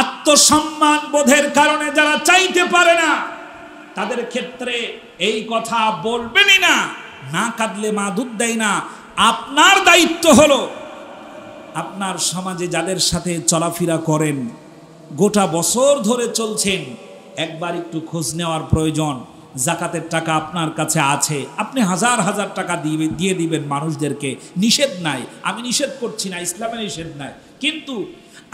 আত্মসম্মান বোধের কারণে যারা চাইতে পারে না তাদের ক্ষেত্রে এই কথা বলবেনই না। না কাঁদলে মা দুধ দেয় না। আপনার দায়িত্ব হলো আপনার সমাজে যাদের সাথে চলাফেরা করেন, গোটা বছর ধরে চলছেন, একবার একটু খোঁজ নেওয়ার প্রয়োজন। জাকাতের টাকা আপনার কাছে আছে, আপনি হাজার হাজার টাকা দিয়ে দিবেন মানুষদেরকে, নিষেধ নাই, আমি নিষেধ করছি না, ইসলামে নিষেধ নাই। কিন্তু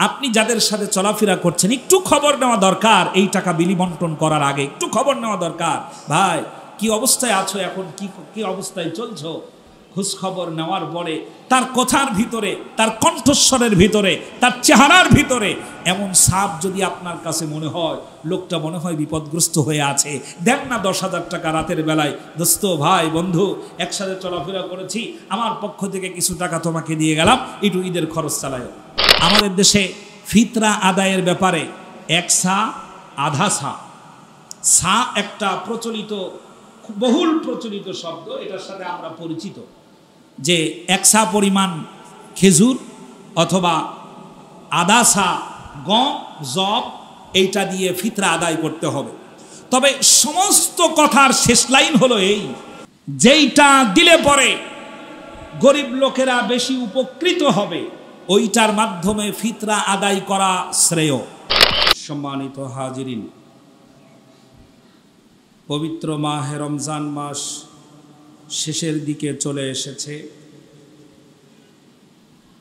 আপনি যাদের সাথে চলাফেরা করছেন একটু খবর নেওয়া দরকার। এই টাকা বিলি বন্টন করার আগে একটু খবর নেওয়া দরকার। ভাই কি অবস্থায় আছো, এখন কি অবস্থায় চলছো, খোঁজ খবর নেওয়ার পরে তার কথার ভিতরে, তার কণ্ঠস্বরের ভিতরে, তার চেহারার ভিতরে এমন ছাপ যদি আপনার কাছে মনে হয় লোকটা মনে হয় বিপদগ্রস্ত হয়ে আছে, দেন না 10,000 টাকা রাতের বেলায়, দোস্ত ভাই বন্ধু একসাথে চলাফেরা করেছি, আমার পক্ষ থেকে কিছু টাকা তোমাকে দিয়ে গেলাম, একটু ঈদের খরচ চালায়। আমাদের দেশে ফিতরা আদায়ের ব্যাপারে এক সা আধা সা একটা প্রচলিত, বহুল প্রচলিত শব্দ, এটার সাথে আমরা পরিচিত যে এক সা পরিমাণ খেজুর অথবা আধা সা গম জব এইটা দিয়ে ফিতরা আদায় করতে হবে। তবে সমস্ত কথার শেষ লাইন হলো এই, যেইটা দিলে পরে গরিব লোকেরা বেশি উপকৃত হবে ওইটার মাধ্যমে ফিতরা আদায় করা শ্রেয়। সম্মানিত হাজিরিন, পবিত্র মাহে রমজান মাস শেষের দিকে চলে এসেছে।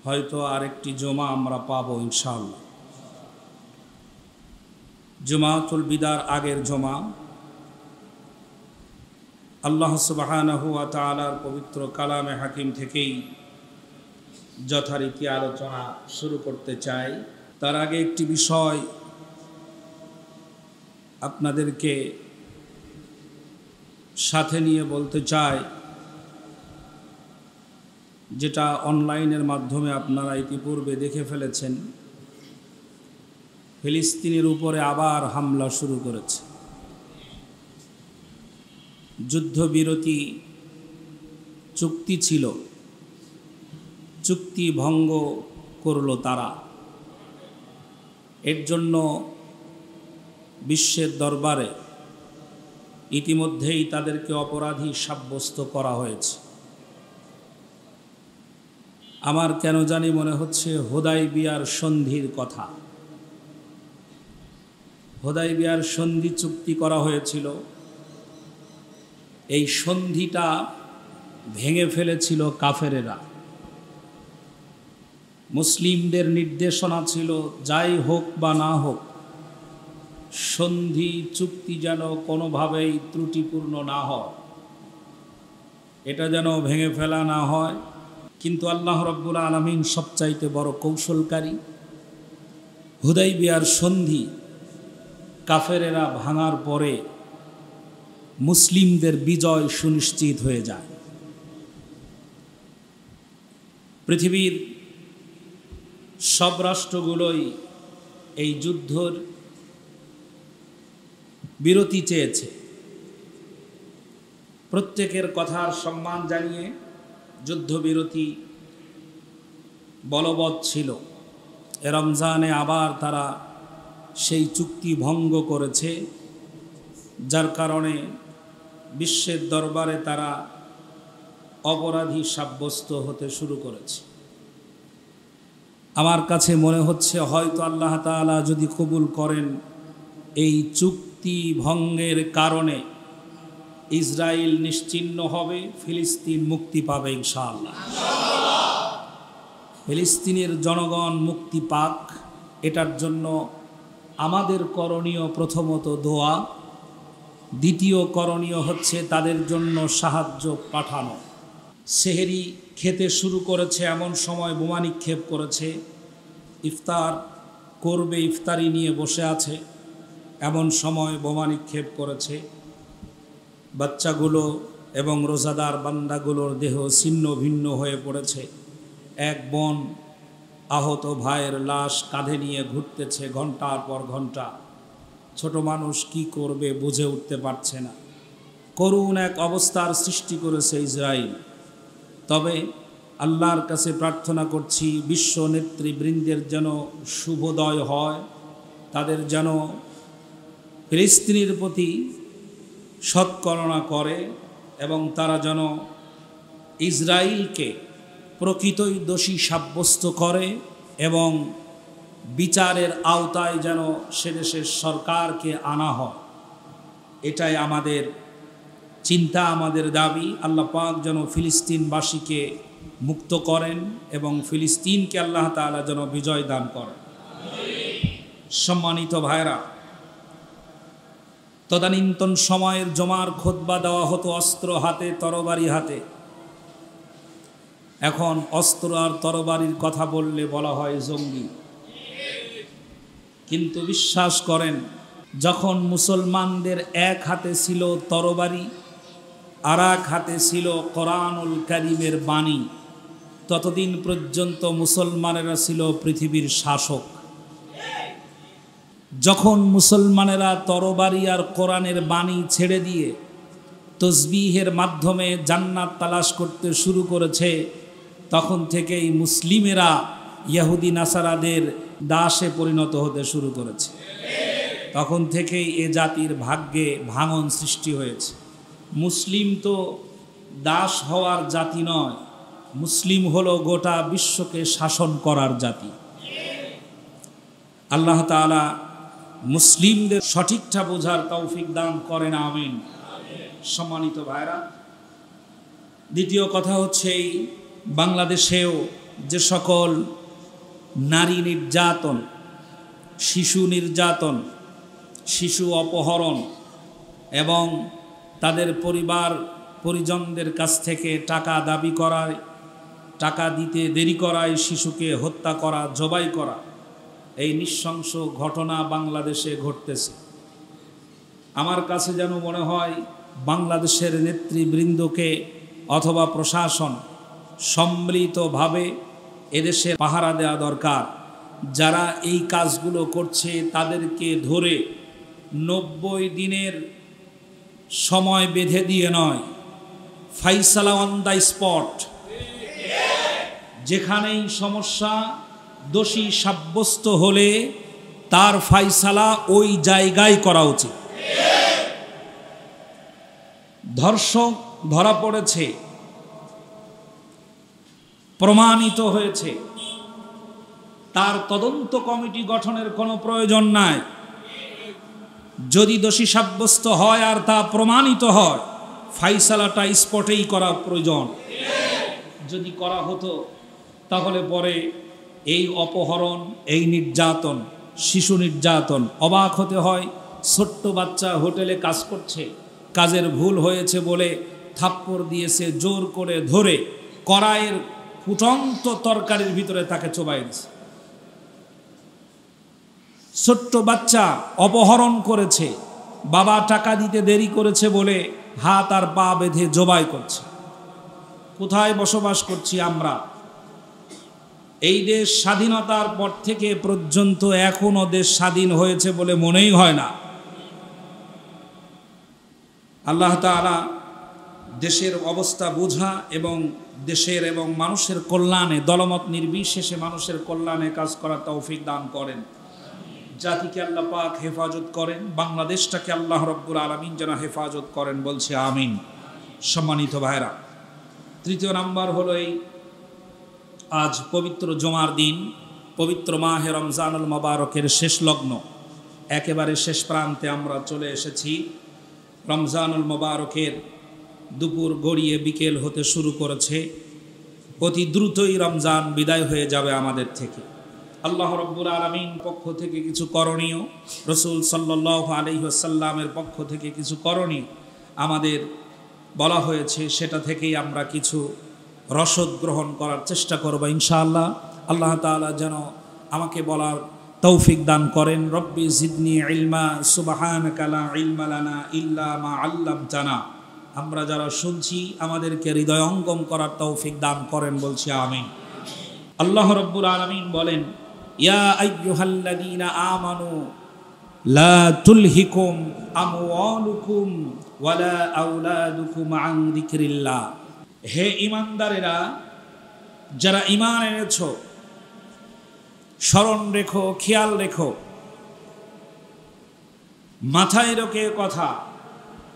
হয়তো আরেকটি জুমা আমরা পাবো ইনশাআল্লাহ। জুমাতুল বিদার আগের জুমা। আল্লাহ সুবহানাহু ওয়া তাআলার পবিত্র কালামে হাকিম থেকেই যথারীতি আলোচনা শুরু করতে চাই। তার আগে একটি বিষয় আপনাদেরকে সাথে নিয়ে বলতে চাই, যেটা অনলাইনের মাধ্যমে আপনারা ইতিপূর্বে দেখে ফেলেছেন। ফিলিস্তিনের উপরে আবার হামলা শুরু করেছে। যুদ্ধবিরতি চুক্তি ছিল, চুক্তি ভঙ্গ করলো তারা। এর জন্য বিশ্বের দরবারে ইতিমধ্যেই তাদেরকে অপরাধী সাব্যস্ত করা হয়েছে। আমার কেন জানি মনে হচ্ছে হুদায়বিয়ার সন্ধির কথা। হুদায়বিয়ার সন্ধি চুক্তি করা হয়েছিল, এই সন্ধিটা ভেঙে ফেলেছিল কাফেরেরা। মুসলিমদের নির্দেশনা ছিল যাই হোক বা না হোক, সন্ধি চুক্তি যেন কোনোভাবেই ত্রুটিপূর্ণ না হয়, এটা যেন ভেঙে ফেলা না হয়। কিন্তু আল্লাহ রাব্বুল আলামিন সবচাইতে বড় কৌশলকারী। হুদায়বিয়ার সন্ধি কাফেরেরা ভাঙার পরে মুসলিমদের বিজয় সুনিশ্চিত হয়ে যায়। পৃথিবীর সব রাষ্ট্রগুলোই এই যুদ্ধের বিরতি চেয়েছে। প্রত্যেকের কথার সম্মান জানিয়ে যুদ্ধবিরতি বলবৎ ছিল। রমজানে আবার তারা সেই চুক্তি ভঙ্গ করেছে, যার কারণে বিশ্বের দরবারে তারা অপরাধী সাব্যস্ত হতে শুরু করেছে। আমার কাছে মনে হচ্ছে হয়তো আল্লাহ তাআলা যদি কবুল করেন, এই চুক্তি ভঙ্গের কারণে ইসরায়েল নিশ্চিহ্ন হবে, ফিলিস্তিন মুক্তি পাবে ইনশাআল্লাহ। ফিলিস্তিনের জনগণ মুক্তি পাক, এটার জন্য আমাদের করণীয় প্রথমত দোয়া, দ্বিতীয় করণীয় হচ্ছে তাদের জন্য সাহায্য পাঠানো। সেহরি খেতে শুরু করেছে, এমন সময় বোমা নিক্ষেপ করেছে। ইফতার করবে, ইফতারি নিয়ে বসে আছে, এমন সময় বোমা নিক্ষেপ করেছে। বাচ্চাগুলো এবং রোজাদার বান্দাগুলোর দেহ ছিন্ন ভিন্ন হয়ে পড়েছে। এক বোন আহত ভাইয়ের লাশ কাঁধে নিয়ে ঘুরতেছে ঘন্টার পর ঘন্টা। ছোট মানুষ কি করবে বুঝে উঠতে পারছে না। করুণ এক অবস্থার সৃষ্টি করেছে ইসরায়েল। তবে আল্লাহর কাছে প্রার্থনা করছি বিশ্ব নেতৃবৃন্দের যেন শুভোদয় হয়, তাদের যেন ফিলিস্তিনের প্রতি সৎকরণা করে এবং তারা যেন ইসরায়েলকে প্রকৃতই দোষী সাব্যস্ত করে এবং বিচারের আওতায় যেন সে দেশের সরকারকে আনা হয়। এটাই আমাদের চিন্তা, আমাদের দাবি। আল্লাহ পাক যেন ফিলিস্তিনবাসীকে মুক্ত করেন এবং ফিলিস্তিনকে আল্লাহ তাআলা যেন বিজয় দান করেন। সম্মানিত ভাইরা, তদানীন্তন সময়ের জমার খুতবা দেওয়া হতো অস্ত্র হাতে, তরবারি হাতে। এখন অস্ত্র আর তরবারির কথা বললে বলা হয় জঙ্গি। কিন্তু বিশ্বাস করেন, যখন মুসলমানদের এক হাতে ছিল তরবারি আর এক হাতে ছিল কোরআনুল কারীমের বাণী, ততদিন পর্যন্ত মুসলমানেরা ছিল পৃথিবীর শাসক। যখন মুসলমানেরা তরবারি আর কোরআনের বাণী ছেড়ে দিয়ে তসবিহের মাধ্যমে জান্নাত তালাশ করতে শুরু করেছে, তখন থেকেই মুসলিমেরা ইহুদি নাসারাদের দাসে পরিণত হতে শুরু করেছে। তখন থেকেই এ জাতির ভাগ্যে ভাঙন সৃষ্টি হয়েছে। মুসলিম তো দাস হওয়ার জাতি নয়, মুসলিম হলো গোটা বিশ্বকে শাসন করার জাতি। আল্লাহ তাআলা মুসলিমদের সঠিকটা বোঝার তৌফিক দান করেন, আমিন। সম্মানিত ভাইরা, দ্বিতীয় কথা হচ্ছে এই বাংলাদেশেও যে সকল নারী নির্যাতন, শিশু নির্যাতন, শিশু অপহরণ এবং তাদের পরিবার পরিজনদের কাছ থেকে টাকা দাবি করায়, টাকা দিতে দেরি করায় শিশুকে হত্যা করা, জবাই করা, এই নৃশংস ঘটনা বাংলাদেশে ঘটতেছে। আমার কাছে যেন মনে হয় বাংলাদেশের নেতৃবৃন্দকে অথবা প্রশাসন সম্মিলিতভাবে এদেশে পাহারা দেওয়া দরকার। যারা এই কাজগুলো করছে তাদেরকে ধরে 90 দিনের সময় বেঁধে দিয়ে নয়, ফাইসালা অন দ্য স্পট। যেখানেই সমস্যা, দোষী সাব্যস্ত হলে তার ফাইসালা ওই জায়গায় করা উচিত। ধর্ষক ধরা পড়েছে, প্রমাণিত হয়েছে, তার তদন্ত কমিটি গঠনের কোনো প্রয়োজন নাই। যদি দোষী সাব্যস্ত হয় আর তা প্রমাণিত হয়, ফাইসালাটা স্পটেই করা প্রয়োজন। যদি করা হতো তাহলে পরে এই অপহরণ, এই নির্যাতন, শিশু নির্যাতন, অবাক হতে হয়। ছোট্ট বাচ্চা হোটেলে কাজ করছে, কাজের ভুল হয়েছে বলে থাপ্পড় দিয়েছে, জোর করে ধরে কড়াইয়ের ফুটন্ত তরকারির ভিতরে তাকে চোবাই দিয়েছে। ছোট্ট বাচ্চা অপহরণ করেছে, বাবা টাকা দিতে দেরি করেছে বলে হাত আর পা বেঁধে জবাই করছে। কোথায় বসবাস করছি আমরা? এই দেশ স্বাধীনতার পর থেকে পর্যন্ত এখনো দেশ স্বাধীন হয়েছে বলে মনেই হয় না। আল্লাহ তাআলা দেশের অবস্থা বোঝা এবং দেশের এবং মানুষের কল্যাণে, দলমত নির্বিশেষে মানুষের কল্যাণে কাজ করার তৌফিক দান করেন। জাতিকে আল্লাহ পাক হেফাজত করেন, বাংলাদেশটাকে আল্লাহ রব্বুল আলামিন যেন হেফাজত করেন, বলছে আমিন। সম্মানিত ভাইরা, তৃতীয় নাম্বার হলো এই আজ পবিত্র জুমার দিন, পবিত্র মাহে রমজানুল মোবারকের শেষ লগ্ন, একেবারে শেষ প্রান্তে আমরা চলে এসেছি। রমজানুল মোবারকের দুপুর গড়িয়ে বিকেল হতে শুরু করেছে। অতি দ্রুতই রমজান বিদায় হয়ে যাবে আমাদের থেকে। আল্লাহ রব্বুল আলামিন পক্ষ থেকে কিছু করণীয়, রসুল সাল্লাল্লাহু আলাইহি ওয়াসাল্লামের পক্ষ থেকে কিছু করণীয় আমাদের বলা হয়েছে, সেটা থেকেই আমরা কিছু রসদ গ্রহণ করার চেষ্টা করব ইনশাআল্লাহ। আল্লাহ তাআলা যেন আমাকে বলার তৌফিক দান করেন। রব্বি জিদনি ইলমা সুবহানাকা লা ইলমা লানা ইল্লা মা আল্লামতানা। আমরা যারা শুনছি আমাদেরকে হৃদয়ঙ্গম করার তৌফিক দান করেন, বলছি আমিন। আল্লাহ রব্বুল আলামিন বলেন, ইয়া আইয়ুহাল্লাযীনা আমানু লা তুলহিকুম আমওয়ালুকুম ওয়ালা আওলাদুকুম আন যিকরিল্লাহ। হে ঈমানদারেরা, যারা ঈমান এনেছো, স্মরণ রেখো, খেয়াল রেখো, মাথায় রেখে কথা,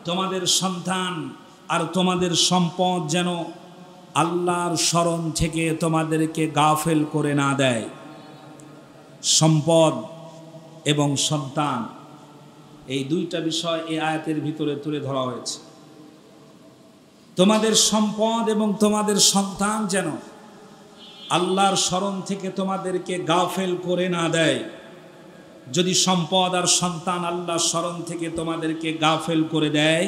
তোমাদের সন্তান আর তোমাদের সম্পদ যেন আল্লাহর স্মরণ থেকে তোমাদেরকে গাফেল করে না দেয়। সম্পদ এবং সন্তান, এই দুইটা বিষয় এই আয়াতের ভিতরে তুলে ধরা হয়েছে। তোমাদের সম্পদ এবং তোমাদের সন্তান যেন আল্লাহর স্মরণ থেকে তোমাদেরকে গাফেল করে না দেয়। যদি সম্পদ আর সন্তান আল্লাহর স্মরণ থেকে তোমাদেরকে গাফেল করে দেয়,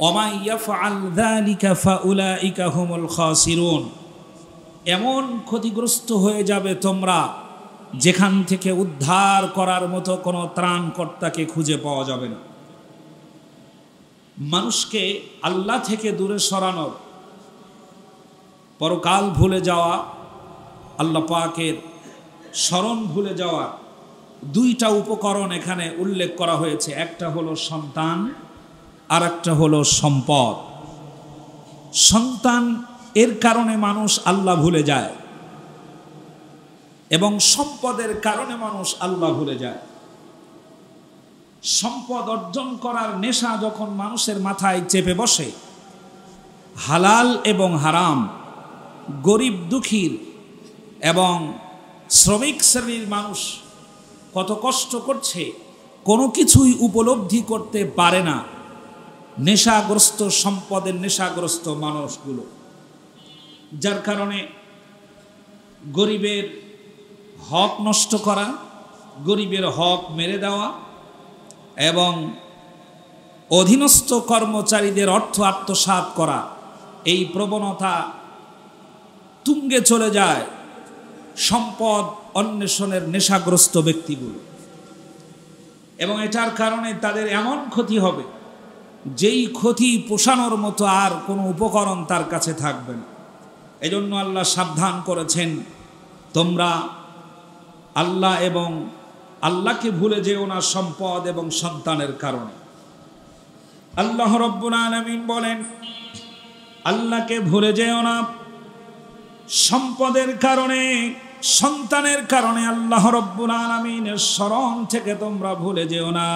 ওমা ইয়াফআল যালিকা ফাউলাইকা হুমুল খাসিরুন, এমন ক্ষতিগ্রস্ত হয়ে যাবে তোমরা যেখান থেকে উদ্ধার করার মতো কোনো ত্রাণকর্তাকে খুঁজে পাওয়া যাবে না। মানুষকে আল্লাহ থেকে দূরে সরানোর, পরকাল ভুলে যাওয়া, আল্লাহ পাকের স্মরণ ভুলে যাওয়া দুইটা উপকরণ এখানে উল্লেখ করা হয়েছে। একটা হলো সন্তান আর একটা হলো সম্পদ। সন্তান এর কারণে মানুষ আল্লাহ ভুলে যায় এবং সম্পদের কারণে মানুষ আল্লাহ ভুলে যায়। সম্পদ অর্জন করার নেশা যখন মানুষের মাথায় চেপে বসে, হালাল এবং হারাম, গরিব দুঃখীর এবং শ্রমিক শ্রেণীর মানুষ কত কষ্ট করছে কোনো কিছুই উপলব্ধি করতে পারে না। নেশাগ্রস্ত, সম্পদের নেশাগ্রস্ত মানুষগুলো, যার কারণে গরিবের হক নষ্ট করা, গরিবের হক মেরে দেওয়া এবং অধীনস্থ কর্মচারীদের অর্থ আত্মসাৎ করা, এই প্রবণতা তুঙ্গে চলে যায় সম্পদ অন্বেষণের নেশাগ্রস্ত ব্যক্তিগুলো। এবং এটার কারণে তাদের এমন ক্ষতি হবে যেই ক্ষতি পোষানোর মতো আর কোনো উপকরণ তার কাছে থাকবে না। এজন্য আল্লাহ সাবধান করেছেন, তোমরা আল্লাহ এবং আল্লাহকে ভুলে যেও না সম্পদ এবং সন্তানের কারণে। আল্লাহ রাব্বুল আলামিন বলেন, আল্লাহকে ভুলে যেও না সম্পদের কারণে, সন্তানের কারণে। আল্লাহ রাব্বুল আলামিনের স্মরণ থেকে তোমরা ভুলে যেও না।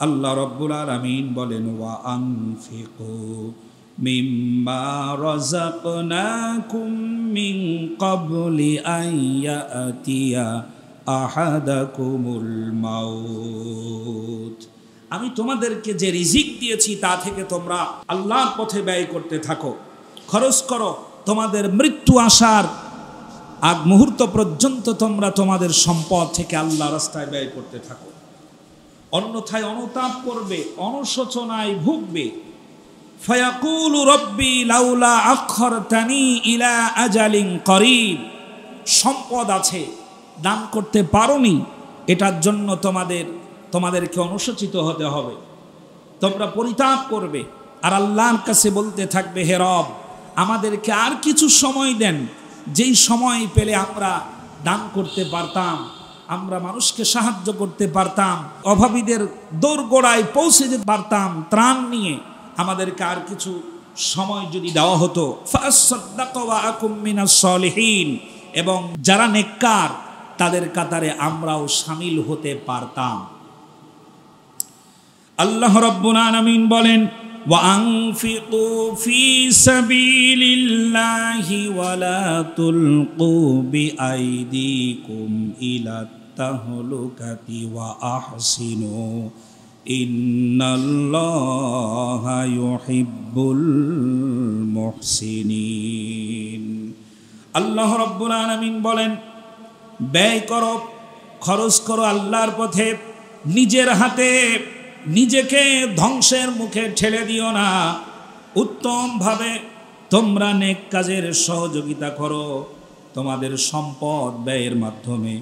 আল্লাহ রাব্বুল আলামিন বলেন, ওয়া আনফিকু মিম্মা রাযাকনাকুম মিন ক্বাবলি আন ইয়াতিয়া আহাদাকুমুল মাউত। আমি তোমাদেরকে যে রিজিক দিয়েছি তা থেকে তোমরা আল্লাহর পথে ব্যয় করতে থাকো, খরচ করো। তোমাদের মৃত্যু আসার আগ মুহূর্ত পর্যন্ত তোমরা তোমাদের সম্পদ থেকে আল্লাহ রাস্তায় ব্যয় করতে থাকো, অন্যথায় অনুতাপ করবে, অনুশোচনায় ভুগবে। ফায়াকুলু রব্বি লাউলা আখরতানি ইলা আজালিন করিব। সম্পদ আছে, দান করতে পারোনি, এটার জন্য তোমাদেরকে অনুশোচিত হতে হবে, তোমরা পরিতাপ করবে আর আল্লাহর কাছে বলতে থাকবে, হে রব, আমাদেরকে আর কিছু সময় দেন, যেই সময় পেলে আমরা দান করতে পারতাম, আমরা মানুষকে সাহায্য করতে পারতাম, অভাবীদের দোরগোড়ায় পৌঁছে যেতে পারতাম ত্রাণ নিয়ে। আমাদেরকে আর কিছু সময় যদি দেওয়া হতো, ফাসাদদাকু ওয়া আকুম মিনাস সলিহিন, এবং যারা নেককার তাদের কাতারে আমরাও শামিল হতে পারতাম। আল্লাহ রাব্বুল আলামিন বলেন, ওয়া আনফিকু ফি সাবিলিল্লাহি ওয়া লা তুলকু বিআইদিকুম ইলা তাহলুকাতি ওয়া আহসিনু ইন্নাল্লাহা ইউহিব্বুল মুহসিনিন। আল্লাহ রাব্বুল আলামিন বলেন, ব্যয় করো, খরচ করো আল্লাহর পথে, নিজের হাতে নিজেকে ধ্বংসের মুখে ঠেলে দিও না। উত্তমভাবে তোমরা নেক কাজের সহযোগিতা করো তোমাদের সম্পদ ব্যয়ের মাধ্যমে।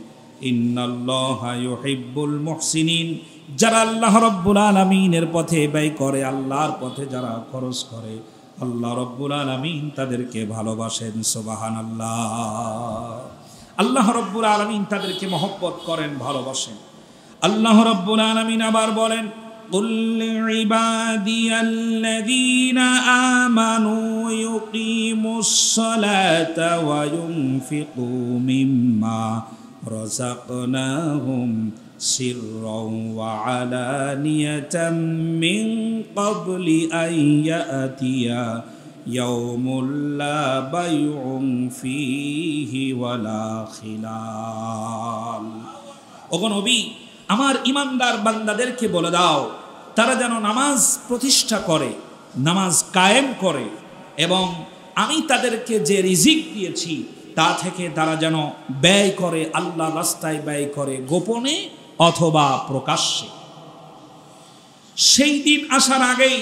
ইন্নাল্লাহা ইউহিব্বুল মুহসিনিন, যারা আল্লাহ রাব্বুল আলামিনের পথে ব্যয় করে, আল্লাহর পথে যারা খরচ করে, আল্লাহ রাব্বুল আলামিন তাদেরকে ভালোবাসেন। সুবহানাল্লাহ। আল্লাহ রাব্বুল আলামিন তাদেরকে মহব্বত করেন, ভালোবাসেন। আল্লাহ রাব্বুল আলামিন আবার বলেন, কুল লিইবাদিয়াল্লাযীনা আমানু ইউকিমুস সালাতা ওয়া ইউনফিকু মিম্মা রাযাকনাহুম سرا وعلانية من قبل أن يأتي يوم لا بيع فيه ولا خلال ওগো নবী আমার ঈমানদার বান্দাদেরকে বলে দাও তারা যেন নামাজ প্রতিষ্ঠা করে নামাজ কায়েম করে এবং আমি তাদেরকে যে রিজিক দিয়েছি তা থেকে তারা যেন ব্যয় করে আল্লাহর রাস্তায় ব্যয় করে গোপনে অথবা প্রকাশ্যে সেই দিন আসার আগেই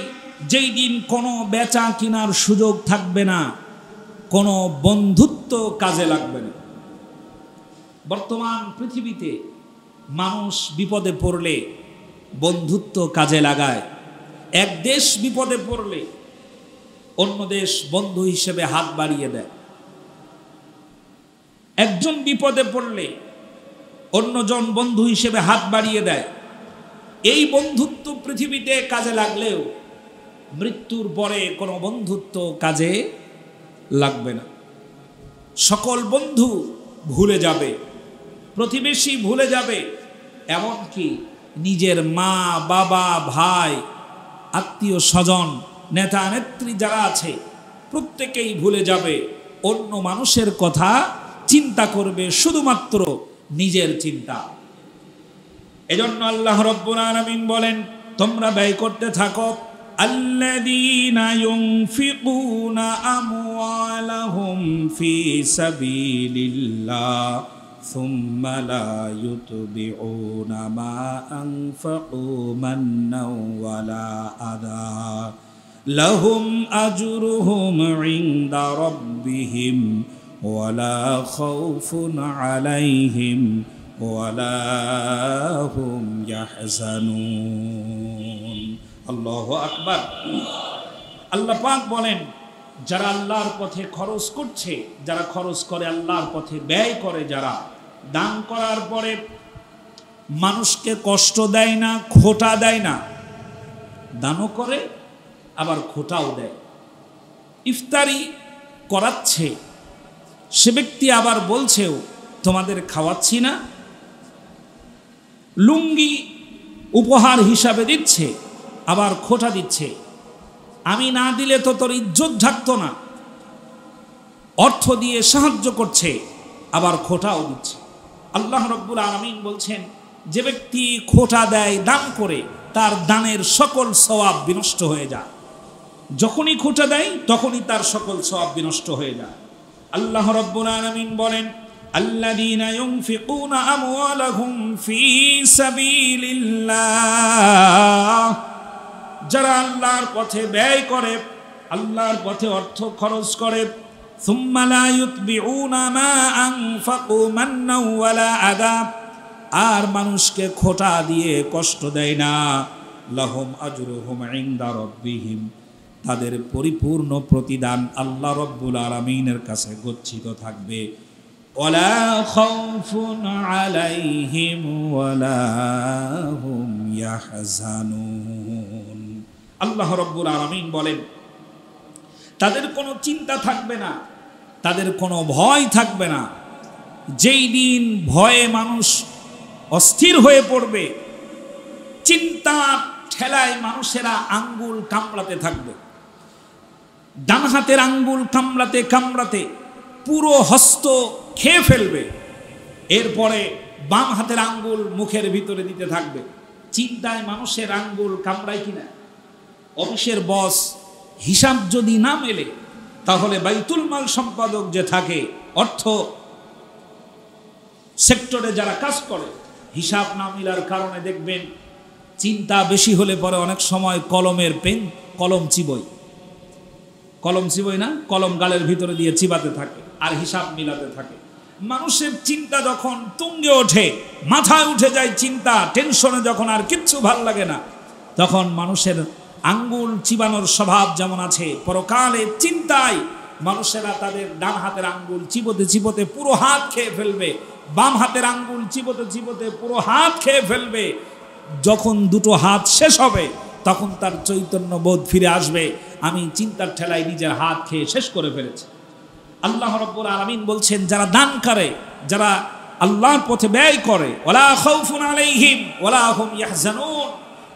যেই দিন কোনো বেচা কেনার সুযোগ থাকবে না কোনো বন্ধুত্ব কাজে লাগবে না বর্তমান পৃথিবীতে মানুষ বিপদে পড়লে বন্ধুত্ব কাজে লাগায় এক দেশ বিপদে পড়লে অন্য দেশ বন্ধু হিসেবে হাত বাড়িয়ে দেয় একজন বিপদে পড়লে অন্যজন বন্ধু হিসেবে হাত বাড়িয়ে দেয় এই বন্ধুত্ব পৃথিবীতে কাজে লাগলেও মৃত্যুর পরে কোনো বন্ধুত্ব কাজে লাগবে না সকল বন্ধু ভুলে যাবে প্রতিবেশী ভুলে যাবে এমনকি নিজের মা বাবা ভাই আত্মীয় স্বজন নেতা নেত্রী যারা আছে প্রত্যেকেই ভুলে যাবে অন্য মানুষের কথা চিন্তা করবে শুধুমাত্র নিজের চিন্তা এজন্য আল্লাহ রাব্বুল আলামিন বলেন তোমরা ব্যয় করতে থাকো الذين ينفقون أموالهم في سبيل الله ثم لا يتبعون ما أنفقوا منا ولا أذى لهم أجرهم عند ربهم ولا خوف عليهم ولا هم يحزنون আল্লাহু আকবার আল্লাহ পাক বলেন যারা আল্লাহর পথে খরচ করছে যারা খরচ করে আল্লাহর পথে ব্যয় করে যারা দান করার পরে মানুষকে কষ্ট দেয় না খোটা দেয় না দানও করে আবার খোটাও দেয় ইফতারি করাচ্ছে সে ব্যক্তি আবার বলছেও তোমাদের খাওয়াচ্ছি না লুঙ্গি উপহার হিসাবে দিচ্ছে আবার খোটা দিচ্ছে আমি না দিলে তো তোর ইজ্জত থাকতো না অর্থ দিয়ে সাহায্য করছে আবার খোটাও দিচ্ছে আল্লাহ রাব্বুল আলামিন বলছেন যে ব্যক্তি খোটা দেয় দান করে তার দানের সকল সওয়াব বিনষ্ট হয়ে যায় যখনই খোটা দেয় তখনই তার সকল সওয়াব বিনষ্ট হয়ে যায় আল্লাহ রাব্বুল আলামিন বলেন আল্লাযীনা ইউনফিকুনা আমওয়ালাহুম ফী সাবিলিল্লাহ যারা আল্লাহর পথে ব্যয় করে আল্লাহর পথে অর্থ খরচ করে সুম্মা লা ইউতবিউনা মা আনফাকু মান্নাও ওয়ালা আযা আর মানুষকে খোটা দিয়ে কষ্ট দেয় না লাহুম আজরুহুম ইনদা রাব্বিহিম তাদের পরিপূর্ণ প্রতিদান আল্লাহ রাব্বুল আলামিনের কাছে গচ্ছিত থাকবে ওয়ালা খাউফুন আলাইহিম ওয়ালা হুম ইয়াহজানুন আল্লাহ রাব্বুল আলামিন বলেন তাদের কোনো চিন্তা থাকবে না তাদের কোনো ভয় থাকবে না যেই দিন ভয়ে মানুষ অস্থির হয়ে পড়বে চিন্তা ঠেলায় মানুষেরা আঙ্গুল কামড়াতে থাকবে ডান হাতের আঙ্গুল কামড়াতে কামড়াতে পুরো হস্ত খেয়ে ফেলবে এরপরে বাম হাতের আঙ্গুল মুখের ভিতরে দিতে থাকবে চিন্তায় মানুষের আঙ্গুল কামড়ায় কিনা অফিসের বস হিসাব যদি না মেলে তাহলে বাইতুল মাল সম্পাদক যে থাকে অর্থ সেক্টরে যারা কাজ করে হিসাব না মিলার কারণে দেখবেন চিন্তা বেশি হলে পরে অনেক সময় কলমের পেন কলম চিবই না কলম গালের ভিতরে দিয়ে চিবাতে থাকে আর হিসাব মিলাতে থাকে মানুষের চিন্তা যখন তুঙ্গে ওঠে মাথায় উঠে যায় চিন্তা টেনশনে যখন আর কিচ্ছু ভাল লাগে না তখন মানুষের আঙ্গুল চিবানোর স্বভাব যেমন আছে পরকালে চিন্তায় মানুষেরা তাদের ডান হাতের আঙ্গুল চিবোতে চিবোতে পুরো হাত খেয়ে ফেলবে বাম হাতের আঙ্গুল চিবোতে চিবোতে পুরো হাত খেয়ে ফেলবে যখন দুটো হাত শেষ হবে তখন তার চৈতন্য বোধ ফিরে আসবে আমি চিন্তার ঠেলায় নিজের হাত খেয়ে শেষ করে ফেলেছি আল্লাহ রাব্বুল আলামিন বলছেন যারা দান করে যারা আল্লাহর পথে ব্যয় করে, ওয়ালা খাউফুন আলাইহিম ওয়ালা হুম ইয়াহজানুন,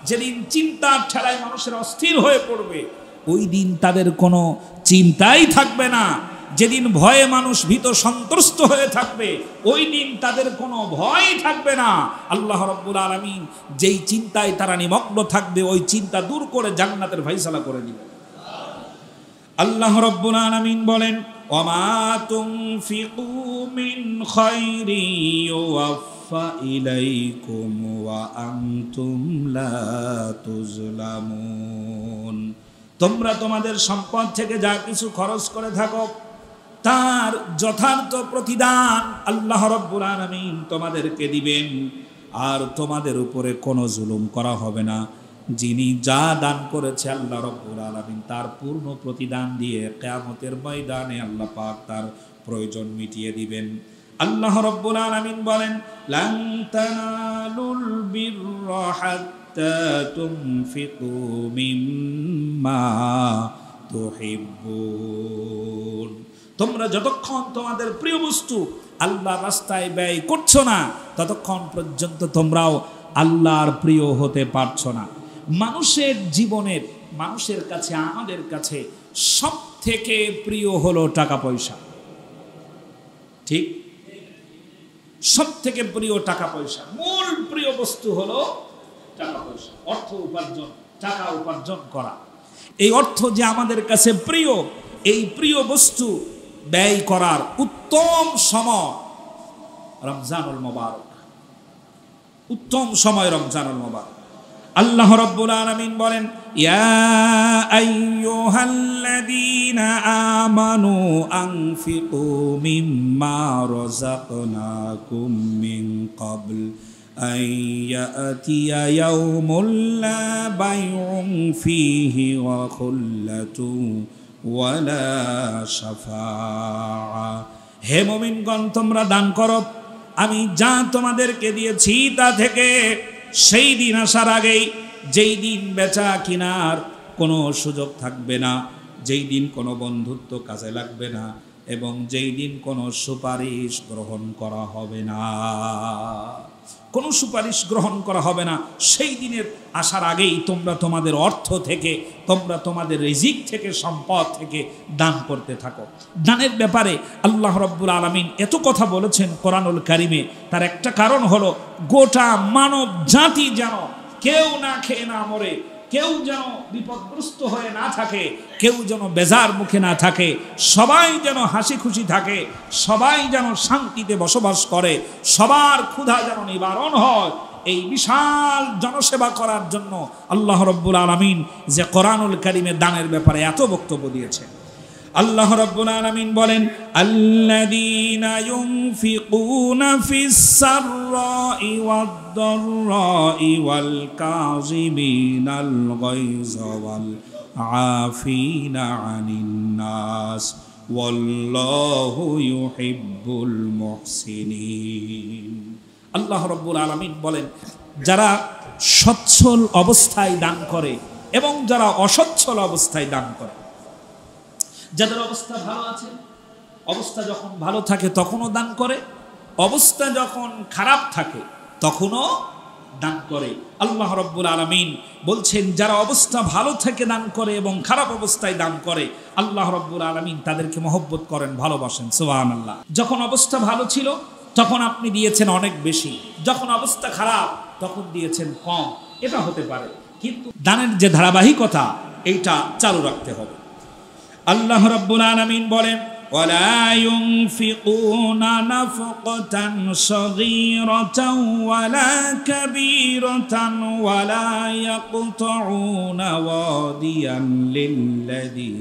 যেদিন চিন্তার ঠেলায় মানুষের অস্থির হয়ে পড়বে ওই দিন তাদের কোনো চিন্তাই থাকবে না। যেদিন ভয়ে মানুষ ভীত সন্ত্রস্ত হয়ে থাকবে ওই দিন তাদের কোনো ভয় থাকবে না। আল্লাহ রাব্বুল আলামিন যেই চিন্তায় তারা নিমগ্ন থাকবে ওই চিন্তা দূর করে জান্নাতের ফায়সালা করে দিবেন। আল্লাহ রাব্বুল আলামিন বলেন, ওয়ামা তুনফিকু মিন খায়রি ইউওয়াফা ইলাইকুম ওয়া আনতুম লা তুজলামুন। তোমরা তোমাদের সম্পদ থেকে যা কিছু খরচ করে থাকো তার যথার্থ প্রতিদান আল্লাহ রাব্বুল আলামিন তোমাদেরকে দিবেন, আর তোমাদের উপরে কোনো জুলুম করা হবে না। যিনি যা দান করেছে আল্লাহ রাব্বুল আলামিন তার পূর্ণ প্রতিদান দিয়ে কিয়ামতের ময়দানে আল্লাহ পাক তার প্রয়োজন মিটিয়ে দিবেন। আল্লাহ রাব্বুল আলামিন বলেন, লান তানালুল বিররা হাত্তা তুনফিকু মিম্মা তুহিব্বুন। তোমরা যতক্ষণ তোমাদের প্রিয় বস্তু আল্লাহর রাস্তায় ব্যয় করছো না ততক্ষণ পর্যন্ত তোমরাও আল্লাহর প্রিয় হতে পারছো না। মানুষের জীবনের, মানুষের কাছে, আমাদের কাছে সব থেকে প্রিয় হলো টাকা পয়সা, ঠিক? সব থেকে প্রিয় টাকা পয়সা, মূল প্রিয় বস্তু হলো টাকা পয়সা, অর্থ উপার্জন, টাকা উপার্জন করা। এই অর্থ যে আমাদের কাছে প্রিয়, এই প্রিয় বস্তু ব্যয় করার উত্তম সময় রমজানুল মুবারক, উত্তম সময় রমজানুল মুবারক। আল্লাহ রাব্বুল আলামিন বলেন, ইয়া আইয়ুহাল্লাযীনা আমানু আনফিকু মিম্মা রাযাকনাকুম মিন ক্বাবল আন ইয়াতিয়া ইয়াউমুন লা বাইউন ফীহি ওয়া খুল্লাতুন ওয়ালা শাফাআ। হে মুমিনগণ, তোমরা দান করো আমি যা তোমাদেরকে দিয়েছি তা থেকে, সেই দিন আসার আগেই যেই দিন বেচা কিনার কোনো সুযোগ থাকবে না, যেই দিন কোনো বন্ধুত্ব কাজে লাগবে না, এবং যেই দিন কোনো সুপারিশ গ্রহণ করা হবে না, কোনো সুপারিশ গ্রহণ করা হবে না, সেই দিনের আসার আগেই তোমরা তোমাদের অর্থ থেকে, তোমরা তোমাদের রিজিক থেকে, সম্পদ থেকে দান করতে থাকো। দানের ব্যাপারে আল্লাহ রাব্বুল আলামিন এত কথা বলেছেন কোরআনুল কারিমে, তার একটা কারণ হলো গোটা মানব জাতি যেন কেউ না খেয়ে না মরে, কেউ যেন বিপদগ্রস্ত হয়ে না থাকে, কেউ যেন বেজার মুখে না থাকে, সবাই যেন হাসি খুশি থাকে, সবাই যেন শান্তিতে বসবাস করে, সবার ক্ষুধা যেন নিবারণ হয়। এই বিশাল জনসেবা করার জন্য আল্লাহ রাব্বুল আলামিন যে কোরআনুল কারিমে দানের ব্যাপারে এত বক্তব্য দিয়েছে। আল্লাহ রাব্বুল আলামিন বলেন, আল্লাযীনা ইউনফিকুনা ফিস সাররাই ওয়াদ দাররাই ওয়াল কাযিমিনাল গায়যা ওয়াল আফিনা আনিন নাস ওয়াল্লাহু ইউহিব্বুল মুহসিনিন। আল্লাহ রাব্বুল আলামিন বলেন, যারা সচ্ছল অবস্থায় দান করে এবং যারা অসচ্ছল অবস্থায় দান করে, যাদের অবস্থা ভালো আছে, অবস্থা যখন ভালো থাকে তখনও দান করে, অবস্থা যখন খারাপ থাকে তখনও দান করে। আল্লাহ রাব্বুল আলামিন বলছেন, যারা অবস্থা ভালো থেকে দান করে এবং খারাপ অবস্থায় দান করে আল্লাহ রাব্বুল আলামিন তাদেরকে মহব্বত করেন, ভালোবাসেন। সুবহানাল্লাহ। যখন অবস্থা ভালো ছিল তখন আপনি দিয়েছেন অনেক বেশি, যখন অবস্থা খারাপ তখন দিয়েছেন কম, এটা হতে পারে, কিন্তু দানের যে ধারাবাহিকতা এইটা চালু রাখতে হবে। আল্লাহ রাব্বুল আলামিন বলেন, ওয়ালা ইউনফিকুনা নাফকাতান সাগীরাতান ওয়ালা কাবীরাতান ওয়ালা ইয়াকতাউনা ওয়াদিয়ান লিল্লাযী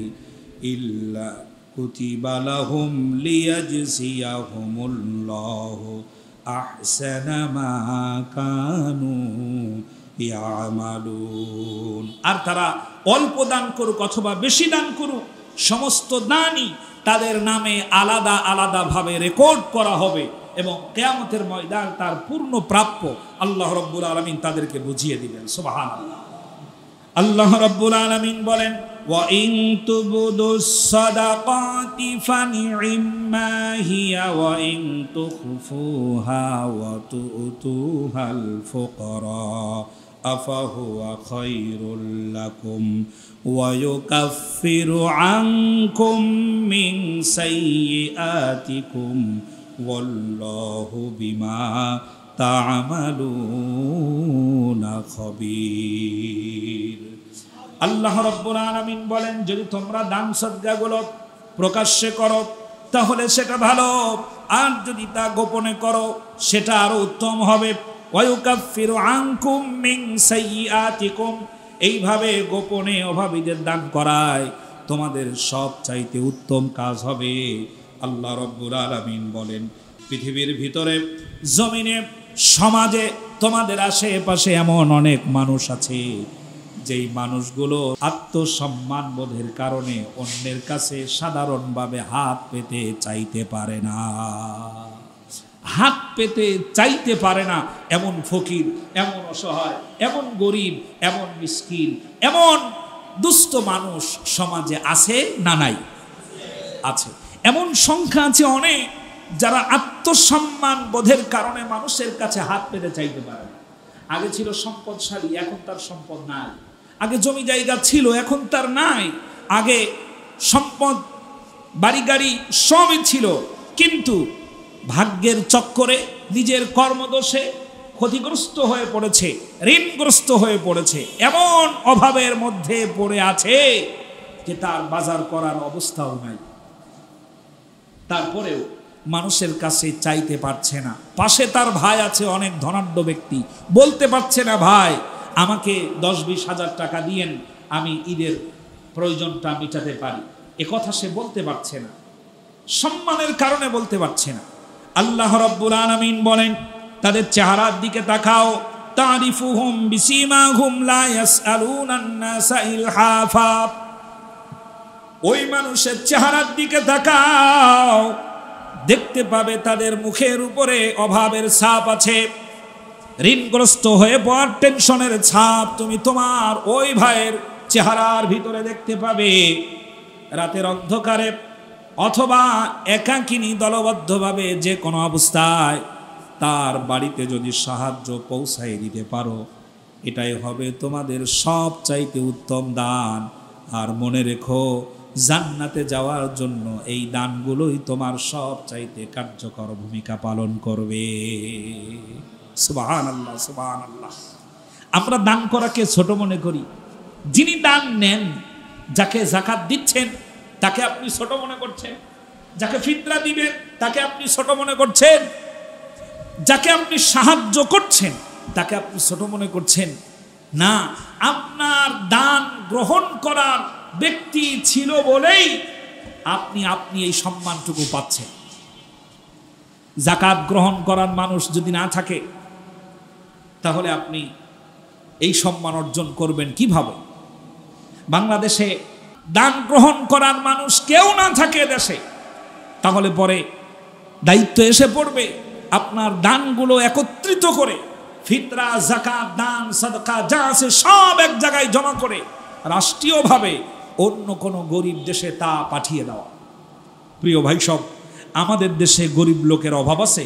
ইল্লা কুতিবা লাহুম লিয়াজজিয়াহুমুল্লাহু আহসানা মা কানু ইয়ামালুন। আর তারা অল্প দান করুক অথবা বেশি দান করুক, সমস্ত দানই তাদের নামে আলাদা আলাদা ভাবে রেকর্ড করা হবে এবং কিয়ামতের ময়দান তার পূর্ণ প্রাপ্য আল্লাহ রাব্বুল আলামিন তাদেরকে বুঝিয়ে দিবেন। সুবহানাল্লাহ। আল্লাহ রাব্বুল আলামিন বলেন, وَإِن تُبْدُوا الصَّدَقَاتِ فَنِعِمَّا هِيَ وَإِن تُخْفُوهَا وَتُؤْتُوهَا الْفُقَرَاءَ أَفَهُوَ خَيْرٌ لَكُمْ وَيُكَفِّرُ عَنكُم مِّن سَيِّئَاتِكُمْ وَاللَّهُ بِمَا تَعْمَلُونَ خَبِيرٌ। আল্লাহ রাব্বুল আলামিন বলেন, যদি তোমরা দান সদকাগুলো প্রকাশ্যে করো তাহলে সেটা ভালো, আর যদি তা গোপনে করো সেটা আরো উত্তম হবে। ওয়ায়ুকাফিরু আনকুম মিন সাইয়্যাতিকুম, এইভাবে গোপনে অভাবীদের দান করায় তোমাদের সব চাইতে উত্তম কাজ হবে। আল্লাহ রাব্বুল আলামিন বলেন, পৃথিবীর ভিতরে, জমিনে, সমাজে, তোমাদের আশেপাশে এমন অনেক মানুষ আছে যেই মানুষগুলো আত্মসম্মান বোধের কারণে অন্যের কাছে সাধারণভাবে হাত পেতে চাইতে পারে না, হাত পেতে চাইতে পারে না। এমন ফকির, এমন অসহায়, এমন গরিব, এমন মিসকিন, এমন দুস্থ মানুষ সমাজে আছে না নাই? আছে। এমন সংখ্যা আছে অনেক, যারা আত্মসম্মান বোধের কারণে মানুষের কাছে হাত পেতে চাইতে পারে না। আগে ছিল সম্পদশালী, এখন তার সম্পদ নাই। আগে জমি জায়গা ছিল, এখন তার নাই। আগে সম্পদ, বাড়ি গাড়ি সবই ছিল, কিন্তু ভাগ্যের চক্করে নিজের কর্মদোষে ক্ষতিগ্রস্ত হয়ে পড়েছে, ঋণগ্রস্ত হয়ে পড়েছে, এমন অভাবের মধ্যে পড়ে আছে যে তার বাজার করার অবস্থাও নাই। তারপরেও মানুষের কাছে চাইতে পারছে না। পাশে তার ভাই আছে, অনেক ধনাঢ্য ব্যক্তি, বলতে পারছে না, ভাই আমাকে 10-20 হাজার টাকা দিয়েন, আমি ঈদের প্রয়োজনটা মেটাতে পারি। এ কথা সে বলতে পারছে না, সম্মানের কারণে বলতে পারছে না। আল্লাহ রাব্বুল আলামিন বলেন, তাদের চেহারার দিকে তাকাও, তারিফুহুম বিসীমাহুম লা ইয়াসআলুনান নাসা ইলহাফা। ওই মানুষের চেহারার দিকে তাকাও, দেখতে পাবে তাদের মুখের উপরে অভাবের ছাপ আছে, ঋণগ্রস্ত হয়ে পড়ার টেনশনের ছাপ তুমি তোমার ওই ভাইয়ের চেহারার ভিতরে দেখতে পাবে। রাতের অন্ধকারে অথবা একাকিনী দলবদ্ধভাবে যে কোনো অবস্থায় তার বাড়িতে যদি সাহায্য পৌঁছায় দিতে পারো, এটাই হবে তোমাদের সব চাইতে উত্তম দান। আর মনে রেখো, জান্নাতে যাওয়ার জন্য এই দানগুলোই তোমার সব চাইতে কার্যকর ভূমিকা পালন করবে। সুবহানাল্লাহ, সুবহানাল্লাহ। আমরা দান করাকে ছোট মনে করি। যিনি দান নেন, যাকে যাকাত দিচ্ছেন তাকে আপনি ছোট মনে করছেন, যাকে ফিতরা দিবেন তাকে আপনি ছোট মনে করছেন, যাকে আপনি সাহায্য করছেন তাকে আপনি ছোট মনে করছেন না। আপনার দান গ্রহণ করার ব্যক্তি ছিল বলেই আপনি এই সম্মানটুকু পাচ্ছেন। যাকাত গ্রহণ করার মানুষ যদি না থাকে, তাহলে আপনি এই সম্মান অর্জন করবেন কিভাবে? বাংলাদেশে দান গ্রহণ করার মানুষ কেউ না থাকে দেশে, তাহলে পরে দায়িত্ব এসে পড়বে আপনার দানগুলো একত্রিত করে, ফিতরা, যাকাত, দান, সাদকা যা আছে সব এক জায়গায় জমা করে রাষ্ট্রীয়ভাবে অন্য কোনো গরিব দেশে তা পাঠিয়ে দেওয়া। প্রিয় ভাই সব, আমাদের দেশে গরিব লোকের অভাব আছে?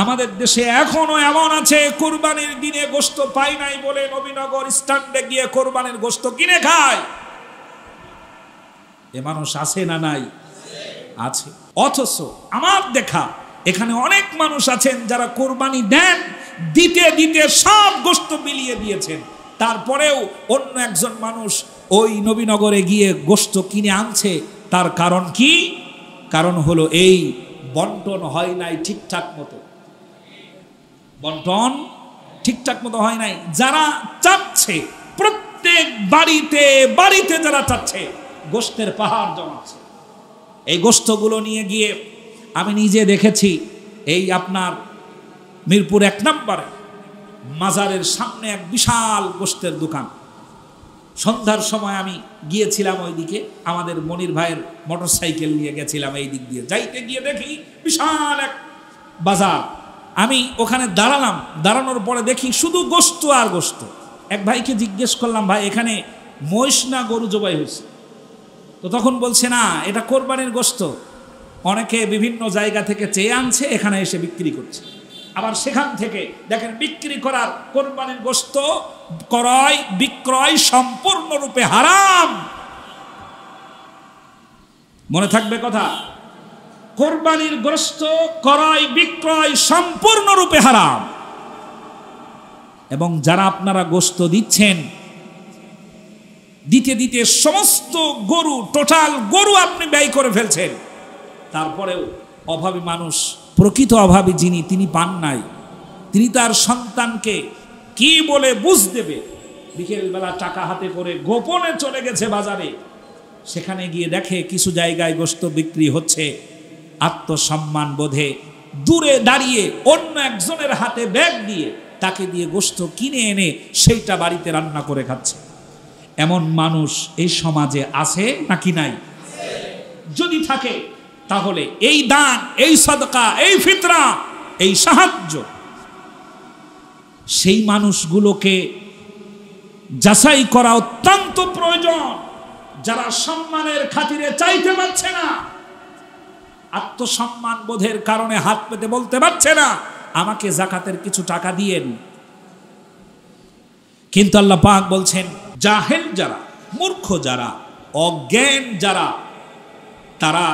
আমাদের দেশে এখনো এমন আছে, কোরবানির দিনে গোশত পাই নাই বলে নবীনগর স্ট্যান্ডে গিয়ে কোরবানির গোশত কিনে খায়। এ মানুষ আছে না নাই? আছে। অথচ আমার দেখা এখানে অনেক মানুষ আছেন যারা কোরবানি দেন, দিতে দিতে সব গোশত বিলিয়ে দিয়েছেন, তারপরেও অন্য একজন মানুষ ওই নবীনগরে গিয়ে গোশত কিনে আনছে। তার কারণ কি? কারণ হলো এই বন্টন হয় নাই ঠিকঠাক মতো, বন্টন ঠিকঠাক মতো হয় নাই। যারা চাচ্ছে, প্রত্যেক বাড়িতে বাড়িতে যারা চাচ্ছে, গোশতের পাহাড় জমাচ্ছে। এই গোশতগুলো নিয়ে গিয়ে আমি নিজে দেখেছি, এই আপনার মিরপুর 1 নম্বরে মাজারের সামনে এক বিশাল গোশতের দোকান। সন্ধ্যার সময় আমি গিয়েছিলাম ওইদিকে, আমাদের মনির ভাইয়ের মোটরসাইকেল নিয়ে গেছিলাম এই দিক দিয়ে, যাইতে গিয়ে দেখি বিশাল এক বাজার। আমি ওখানে দাঁড়ালাম, দাঁড়ানোর পরে দেখি শুধু গোশত আর গোশত। এক ভাইকে জিজ্ঞেস করলাম, ভাই এখানে মহিষ না গরু জবাই হয়েছে। তো তখন বলছে না এটা কোরবানির গোশত, অনেকে বিভিন্ন জায়গা থেকে চেয়ে আনছে, এখানে এসে বিক্রি করছে। আবার সেখান থেকে দেখেন বিক্রি করার কোরবানির গোশত ক্রয় বিক্রয় সম্পূর্ণরূপে হারাম। মনে থাকবে কথা, কোরবানির গোশত ক্রয় বিক্রয় সম্পূর্ণরূপে হারাম। এবং যারা আপনারা গোশত দিচ্ছেন, দিতে দিতে সমস্ত গরু, টোটাল গরু আপনি ব্যয় করে ফেলছেন, তারপরেও অভাবী মানুষ, প্রকৃত অভাবী যিনি, তিনি পান নাই। তিনি তার সন্তানকে কি বলে বুঝ দেবে? বিকেলবেলা টাকা হাতে করে গোপনে চলে গেছে বাজারে, সেখানে গিয়ে দেখে কিছু জায়গায় গোশত বিক্রি হচ্ছে। আত্মসম্মান বোধে দূরে দাঁড়িয়ে অন্য একজনের হাতে ব্যাগ দিয়ে তাকে দিয়ে গোশত কিনে এনে সেইটা বাড়িতে রান্না করে খাচ্ছে। এমন মানুষ এই সমাজে আছে নাকি নাই? যদি থাকে তাহলে এই দান, এই সাদকা, এই ফিতরা, এই সাহায্য সেই মানুষগুলোকে যাচাই করা অত্যন্ত প্রয়োজন, যারা সম্মানের খাতিরে চাইতে পারছে না, আত্মসম্মান বোধের কারণে হাত পেতে বলতে পারছে না আমাকে যাকাতের কিছু টাকা দিয়েন। কিন্তু আল্লাহ পাক বলছেন, জাহেল যারা, মূর্খ যারা, অজ্ঞান যারা, তারা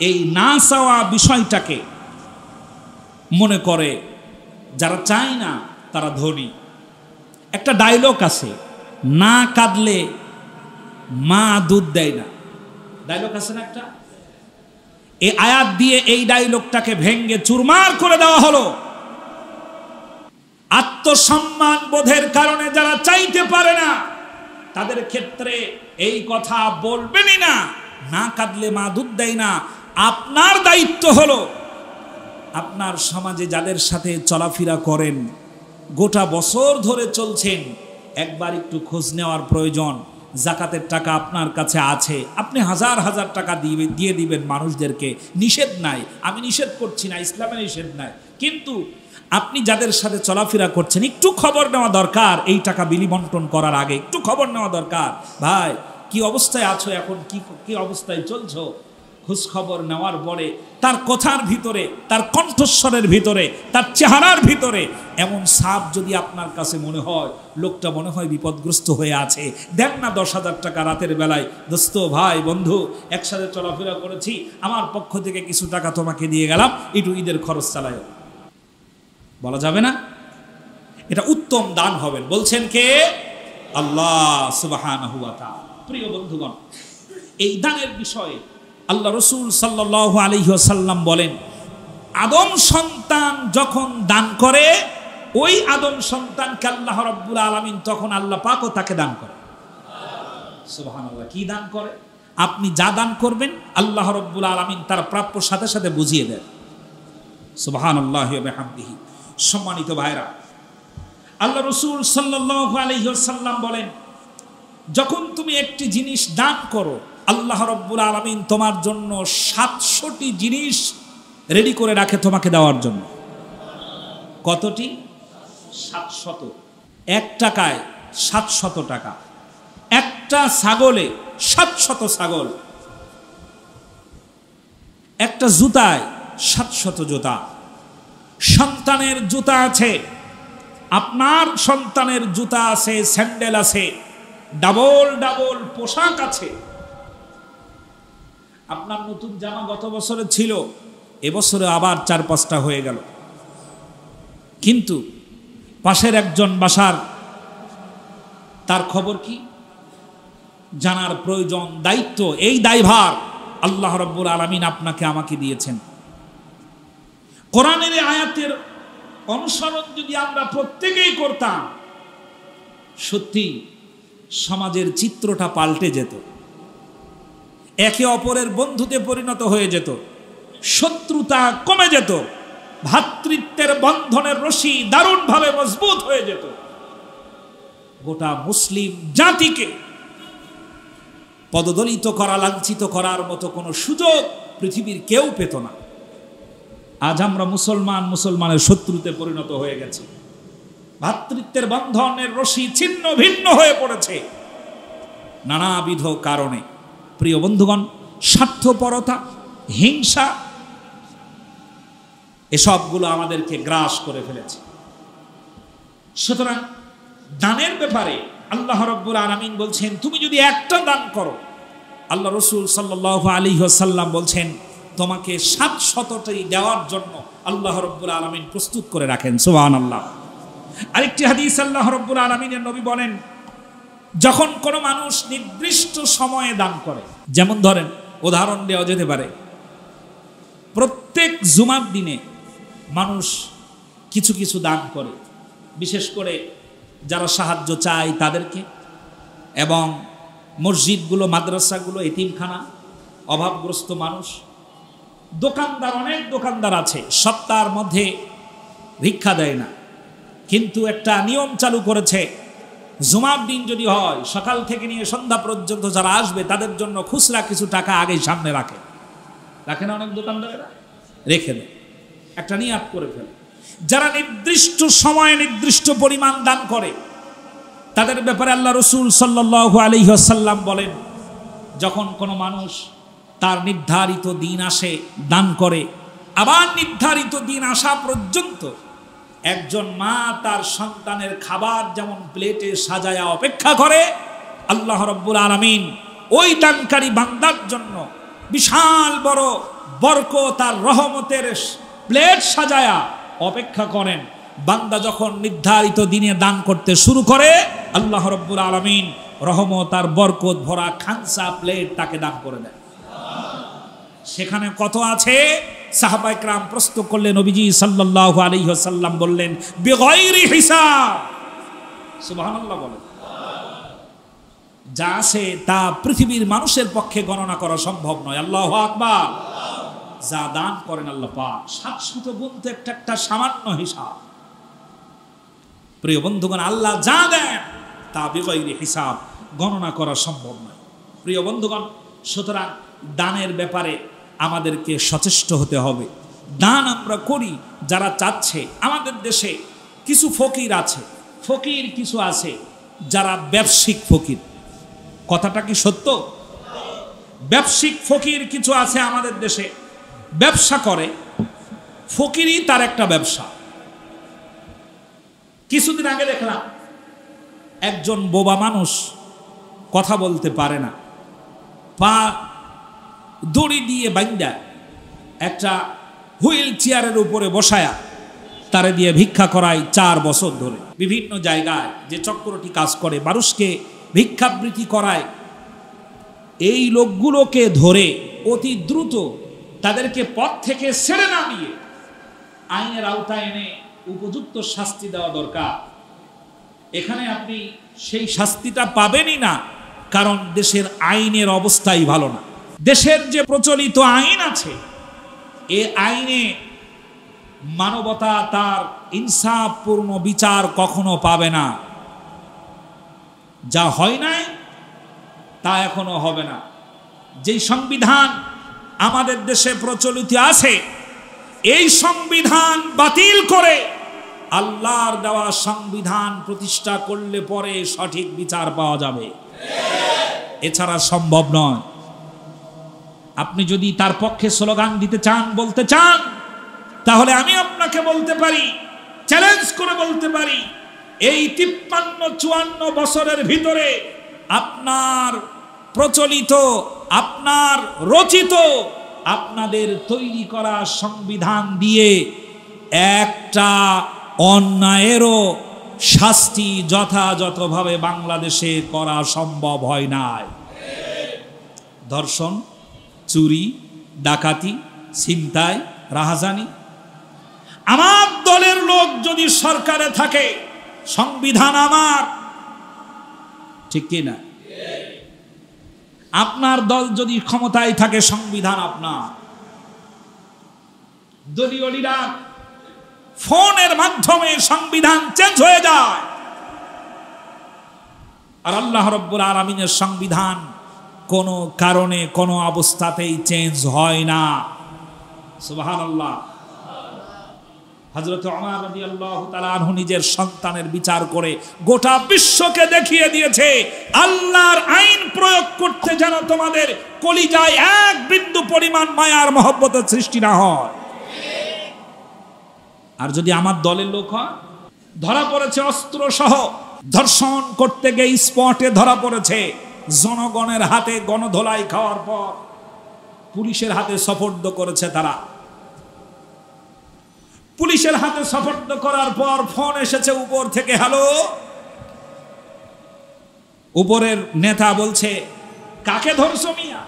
এই না চাওয়া বিষয়টাকে মনে করে, যারা চায় না তারা ধনী। একটা ডায়লগ আছে, না কাঁদলে মা দুধ দেয় না, ডায়লগ আছে না একটা? এই আয়াত দিয়ে এই ডায়লগটাকে ভেঙ্গে চুরমার করে দেওয়া হলো। আত্মসম্মান বোধের কারণে যারা চাইতে পারে না, তাদের ক্ষেত্রে এই কথা বলবেনই না, না কাঁদলে মা দুধ দেয় না। আপনার দায়িত্ব হলো, আপনার সমাজে যাদের সাথে চলাফেরা করেন, গোটা বছর ধরে চলছেন, একবার একটু খোঁজ নেওয়ার প্রয়োজন। যাকাতের টাকা আপনার কাছে আছে, আপনি হাজার হাজার টাকা দিয়ে দিবেন মানুষদেরকে, নিষেধ নাই, আমি নিষেধ করছি না, ইসলামে নিষেধ নাই। কিন্তু আপনি যাদের সাথে চলাফেরা করছেন, একটু খবর নেওয়া দরকার। এই টাকা বিলি বন্টন করার আগে একটু খবর নেওয়া দরকার। ভাই কি অবস্থায় আছো, এখন কি অবস্থায় চলছো, খোঁজ খবর নেওয়ার পরে তার কথার ভিতরে, তার কণ্ঠস্বরের ভিতরে, তার চেহারার ভিতরে এমন ছাপ যদি আপনার কাছে মনে হয়, লোকটা মনে হয় বিপদগ্রস্ত হয়ে আছে, দেন না 10,000 টাকা রাতের বেলায়, দোস্ত, ভাই, বন্ধু, একসাথে চলাফেরা করেছি, আমার পক্ষ থেকে কিছু টাকা তোমাকে দিয়ে গেলাম, একটু ঈদের খরচ চালায়। বলা যাবে না? এটা উত্তম দান হবেন। বলছেন কে? আল্লাহ সুবহানাহু ওয়া তাআলা। প্রিয় বন্ধুগণ, এই দানের বিষয়ে আল্লাহ রসুল সাল্লাল্লাহু আলাইহি ওয়াসাল্লাম বলেন, আদম সন্তান যখন দান করে, ওই আদম সন্তানকে আল্লাহ রাব্বুল আলামিন তখন আল্লাহ পাকও তাকে দান করে। সুবহানাল্লাহ। কি দান করে? আপনি যা দান করবেন আল্লাহ রাব্বুল আলামিন তার প্রাপ্য সাথে সাথে বুঝিয়ে দেন। সুবহানাল্লাহি ওয়া বিহামদিহি। সম্মানিত ভাইরা, আল্লাহ রসুল সাল্লাল্লাহু আলাইহি ওয়াসাল্লাম বলেন, যখন তুমি একটি জিনিস দান করো, আল্লাহ রাব্বুল আলামিন তোমার জন্য 700টি জিনিস রেডি করে রাখে তোমাকে দেওয়ার জন্য। কতটি? 700। 1 টাকায় 700 টাকা, একটা ছাগলে 700 ছাগল, একটা জুতায় 700 জুতা। সন্তানের জুতা আছে, আপনার সন্তানের জুতা আছে, স্যান্ডেল আছে, ডাবল ডাবল পোশাক আছে। আপনার নতুন জামা গত বছরে ছিল, এবছরে আবার 4-5টা হয়ে গেল। কিন্তু পাশের একজন বাসার, তার খবর কি জানার প্রয়োজন, দায়িত্ব, এই দায়ভার আল্লাহ রাব্বুল আলামিন আপনাকে আমাকে দিয়েছেন। কোরআনের আয়াতের অনুসরণ যদি আমরা প্রত্যেকেই করতাম, সত্যি সমাজের চিত্রটা পাল্টে যেত, একে অপরের বন্ধুতে পরিণত হয়ে যেত, শত্রুতা কমে যেত, ভ্রাতৃত্বের বন্ধনের রশি দারুণভাবে মজবুত হয়ে যেত। গোটা মুসলিম জাতিকে পদদলিত করা, লাঞ্ছিত করার মতো কোনো সুযোগ পৃথিবীর কেউ পেত না। আজ আমরা মুসলমানের শত্রুতে পরিণত হয়ে গেছি, ভ্রাতৃত্বের বন্ধনের রশি ছিন্ন ভিন্ন হয়ে পড়েছে। নানাবিধ কারণে। প্রিয় বন্ধুগণ, স্বার্থপরতা, হিংসা, এসবগুলো আমাদেরকে গ্রাস করে ফেলেছে। সুতরাং দানের ব্যাপারে আল্লাহ রাব্বুল আলামিন বলছেন, তুমি যদি একটা দান করো, আল্লাহ রাসূল সাল্লাল্লাহু আলাইহি ওয়াসাল্লাম বলছেন তোমাকে 700টি দেওয়ার জন্য আল্লাহ রাব্বুল আলামিন প্রস্তুত করে রাখেন। সুবহানাল্লাহ। আরেকটি হাদিস আল্লাহ রাব্বুল আলামিনের নবী বলেন, যখন কোনো মানুষ নির্দিষ্ট সময়ে দান করে, যেমন ধরেন উদাহরণ দেওয়া যেতে পারে, প্রত্যেক জুমার দিনে মানুষ কিছু কিছু দান করে, বিশেষ করে যারা সাহায্য চায় তাদেরকে, এবং মসজিদগুলো, মাদ্রাসাগুলো, এতিমখানা, অভাবগ্রস্ত মানুষ, দোকানদার, অনেক দোকানদার আছে সপ্তাহের মধ্যে ভিক্ষা দেয় না, কিন্তু একটা নিয়ম চালু করেছে, জুমার দিন যদি হয় সকাল থেকে নিয়ে সন্ধ্যা পর্যন্ত যারা আসবে তাদের জন্য খুচরা কিছু টাকা আগেই সামনে রাখে না অনেক দোকানদারেরা, রেখে দেয়, একটা নিয়াত করে ফেলে। যারা নির্দিষ্ট সময়ে নির্দিষ্ট পরিমাণ দান করে তাদের ব্যাপারে আল্লাহ রাসূল সাল্লাল্লাহু আলাইহি ওয়াসাল্লাম বলেন, যখন কোনো মানুষ তার নির্ধারিত দিন আসে দান করে, আবার নির্ধারিত দিন আসা পর্যন্ত একজন মা তার সন্তানের খাবার যেমন প্লেটে সাজায়া অপেক্ষা করে, আল্লাহ রাব্বুল আলামিন ওই দানকারী বান্দার জন্য বিশাল বড় বরকত আর রহমতের প্লেট সাজায়া অপেক্ষা করেন। বান্দা যখন নির্ধারিত দিনে দান করতে শুরু করে, আল্লাহ রাব্বুল আলামিন রহমত আর বরকত ভরা খানসা প্লেট তাকে দান করে দেন। সেখানে কত আছে? সাহাবায়ে কেরাম প্রশ্ন করলে নবীজি সাল্লাল্লাহু আলাইহি ওয়াসাল্লাম বললেন, বিগাইরি হিসাব। সুবহানাল্লাহ বলেন। যা আছে তা পৃথিবীর মানুষের পক্ষে গণনা করা সম্ভব নয়। আল্লাহু আকবার। যা দান করেন আল্লাহ পাক 700 গুণ তো একটা সামান্য হিসাব। প্রিয় বন্ধুগণ, আল্লাহ যা দেন তা বিগাইরি হিসাব, গণনা করা সম্ভব নয়। প্রিয় বন্ধুগণ, সুতরাং দানের ব্যাপারে আমাদেরকে সচেষ্ট হতে হবে। দান আমরা করি যারা চাচ্ছে। আমাদের দেশে কিছু ফকির আছে, ফকির কিছু আছে যারা ব্যবসায়িক ফকির। কথাটা কি সত্য? ব্যবসায়িক ফকির কিছু আছে আমাদের দেশে, ব্যবসা করে, ফকিরই তার একটা ব্যবসা। কিছুদিন আগে দেখলাম একজন বোবা মানুষ, কথা বলতে পারে না, পা দড়ি দিয়ে বাঁধা একটা হুইল চেয়ারের উপরে বসায়া তারে দিয়ে ভিক্ষা করায় 4 বছর ধরে। বিভিন্ন জায়গায় যে চক্রটি কাজ করে, মানুষকে ভিক্ষাবৃত্তি করায়, এই লোকগুলোকে ধরে অতি দ্রুত তাদেরকে পথ থেকে ছেড়ে নামিয়ে আইনের আওতায় এনে উপযুক্ত শাস্তি দেওয়া দরকার। এখানে আপনি সেই শাস্তিটা পাবেনই না, কারণ দেশের আইনের অবস্থাই ভালো না। দেশের যে প্রচলিত আইন আছে, এ আইনে মানবতা তার ইনসাফপূর্ণ বিচার কখনো পাবে না। যা হয় নাই তা এখনো হবে না। যেই সংবিধান আমাদের দেশে প্রচলিত আছে, এই সংবিধান বাতিল করে আল্লাহর দেওয়া সংবিধান প্রতিষ্ঠা করলে পরে সঠিক বিচার পাওয়া যাবে, এছাড়া সম্ভব নয়। আপনি যদি তার পক্ষে স্লোগান দিতে চান, বলতে চান, তাহলে আমি আপনাকে বলতে পারি, চ্যালেঞ্জ করে বলতে পারি, এই 53-54 বছরের ভিতরে আপনার প্রচলিত, আপনার রচিত, আপনাদের তৈরি করা সংবিধান দিয়ে একটা অন্যায়েরও শাস্তি যথাযথভাবে বাংলাদেশে করা সম্ভব হয় নাই। ধর্ষণ, চুরি, ডাকাতি, ছিনতাই, রাহাজানি। আমার দলের লোক যদি সরকারে থাকে, সংবিধান আমার, ঠিক কি না? আপনার দল যদি ক্ষমতায় থাকে, সংবিধান আপনার। দলীয় লিডার ফোনের মাধ্যমে সংবিধান চেঞ্জ হয়ে যায়, আর আল্লাহ রাব্বুল আলামিনের সংবিধান কোনো কারণে কোনো অবস্থাতেই চেঞ্জ হয় না। সুবহানাল্লাহ। হযরত ওমর রাদিয়াল্লাহু তাআলা আনহু নিজের সন্তানের বিচার করে গোটা বিশ্বকে দেখিয়ে দিয়েছে, আল্লাহর আইন প্রয়োগ করতে যেন তোমাদের কলিজায় এক বিন্দু পরিমাণ মায়ার মহব্বতের সৃষ্টি না হয়। আর যদি আমার দলের লোক হয়, ধরা পড়েছে অস্ত্র সহ, ধর্ষণ করতে গিয়ে স্পটে ধরা পড়েছে, জনগণের হাতে গণধোলাই খাওয়ার পর পুলিশের হাতে সোপর্দ করেছে তারা। পুলিশের হাতে সোপর্দ করার পর ফোন এসেছে উপর থেকে, হ্যালো, উপরের নেতা বলছে, কাকে ধরছো মিয়া?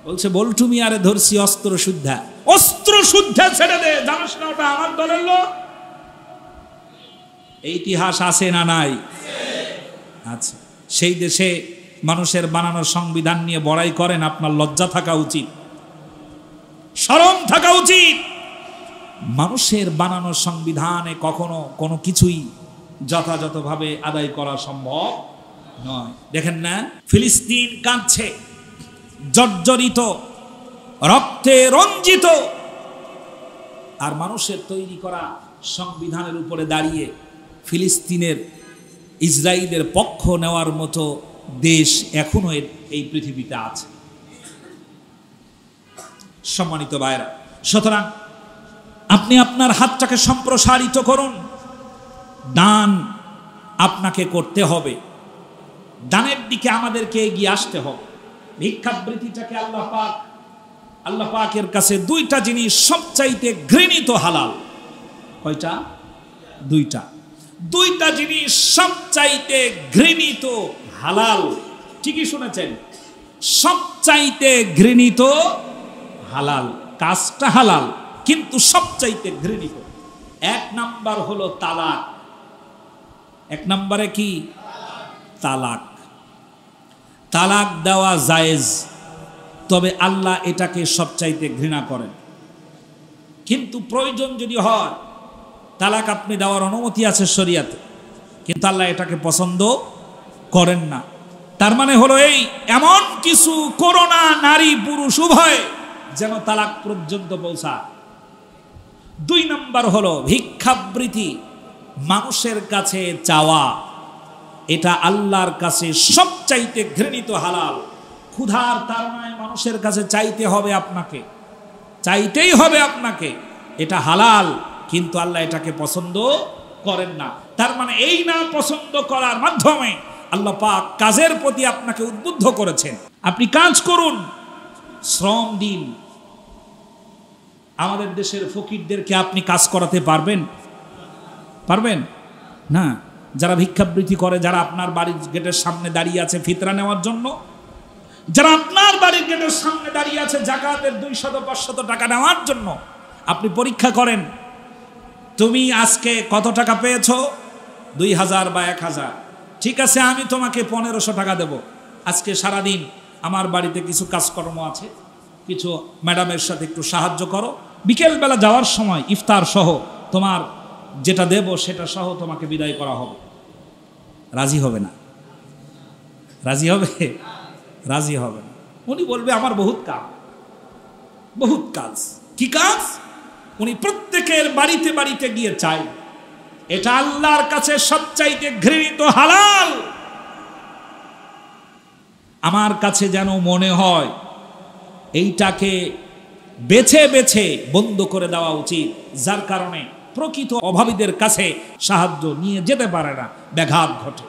বলছে, বল্টু মিয়ারে ধরছি অস্ত্র শুদ্ধা। অস্ত্র শুদ্ধা ছেড়ে দে, জানিস না ওটা আমার দলের লোক? এই ইতিহাস আছে না নাই? আচ্ছা, সেই দেশে মানুষের বানানোর সংবিধান নিয়ে বড়াই করেন, আপনার লজ্জা থাকা উচিত, শরম থাকা উচিত। মানুষের বানানোর সংবিধানে কখনো কোনো কিছুই যথাযথভাবে আদায় করা সম্ভব নয়। দেখেন না, ফিলিস্তিন কাঁদছে, জর্জরিত, রক্তে রঞ্জিত, আর মানুষের তৈরি করা সংবিধানের উপরে দাঁড়িয়ে ফিলিস্তিনের, ইসরায়েলের পক্ষ নেওয়ার মতো দেশ এখনো এই পৃথিবীতে আছে। সম্মানিত ভাইরা, সুতরাং আপনি আপনার হাতটাকে সম্প্রসারিত করুন, দান আপনাকে করতে হবে, দানের দিকে আমাদেরকে এগিয়ে আসতে হবে। ভিক্ষাবৃত্তিটাকে আল্লাহ পাকের কাছে দুইটা জিনিস সবচাইতে ঘৃণিত হালাল। কয়টা? দুইটা জিনিস সবচাইতে ঘৃণিত হালাল। ঠিকই শুনেছেন, সবচাইতে ঘৃণিত হালাল। কাজটা হালাল কিন্তু সবচাইতে ঘৃণিত। এক নাম্বার হলো তালাক। এক নম্বরে কি? তালাক। তালাক দেওয়া জায়েজ, তবে আল্লাহ এটাকে সবচাইতে ঘৃণা করেন। কিন্তু প্রয়োজন যদি হয়, তালাক আপনি দেওয়ার অনুমতি আছে শরীয়তে, কিন্তু আল্লাহ এটাকে পছন্দ করেন না। তার মানে হলো এই, এমন কিছু করো না নারী পুরুষ উভয় যেন তালাক পর্যন্ত পৌঁছায়। দুই নম্বর হলো ভিক্ষাবৃত্তি, মানুষের কাছে চাওয়া, এটা আল্লাহর কাছে সবচাইতে ঘৃণিত হালাল। ক্ষুধার তাড়নায় মানুষের কাছে চাইতে হবে আপনাকে, চাইতেই হবে আপনাকে, এটা হালাল, কিন্তু আল্লাহ এটাকে পছন্দ করেন না। তার মানে এই না পছন্দ করার মাধ্যমে আল্লাহ পাক কাজের প্রতি আপনাকে উদ্বুদ্ধ করেছেন। আপনি কাজ করুন, শ্রম দিন। আমাদের দেশের ফকিরদেরকে আপনি কাজ করাতে পারবেন না? যারা ভিক্ষাবৃত্তি করে, যারা আপনার বাড়ির গেটের সামনে দাঁড়িয়ে আছে ফিতরা নেওয়ার জন্য, যারা আপনার বাড়ির গেটের সামনে দাঁড়িয়ে আছে যাকাতের 200-500 টাকা নেওয়ার জন্য, আপনি পরীক্ষা করেন, তুমি আজকে কত টাকা পেয়েছো? 2000 বা 1000। ঠিক আছে, আমি তোমাকে 1500 টাকা দেব। আজকে সারাদিন আমার বাড়িতে কিছু কাজকর্ম আছে, কিছু ম্যাডামের সাথে একটু সাহায্য করো, বিকেলবেলা যাওয়ার সময় ইফতার সহ তোমার যেটা দেব সেটা সহ তোমাকে বিদায় করা হবে। রাজি হবে না? রাজি হবে? রাজি হবে না। উনি বলবে, আমার বহুত কাজ। কি কাজ? উনি প্রত্যেকের বাড়িতে বাড়িতে গিয়ে চাই। এটা আল্লাহর কাছে সবচাইতে ঘৃণিত হালাল। আমার কাছে যেন মনে হয় এইটাকে বেছে বেছে বন্ধ করে দেওয়া উচিত, যার কারণে প্রকৃত অভাবীদের কাছে সাহায্য নিয়ে যেতে পারে না, ব্যাঘাত ঘটে।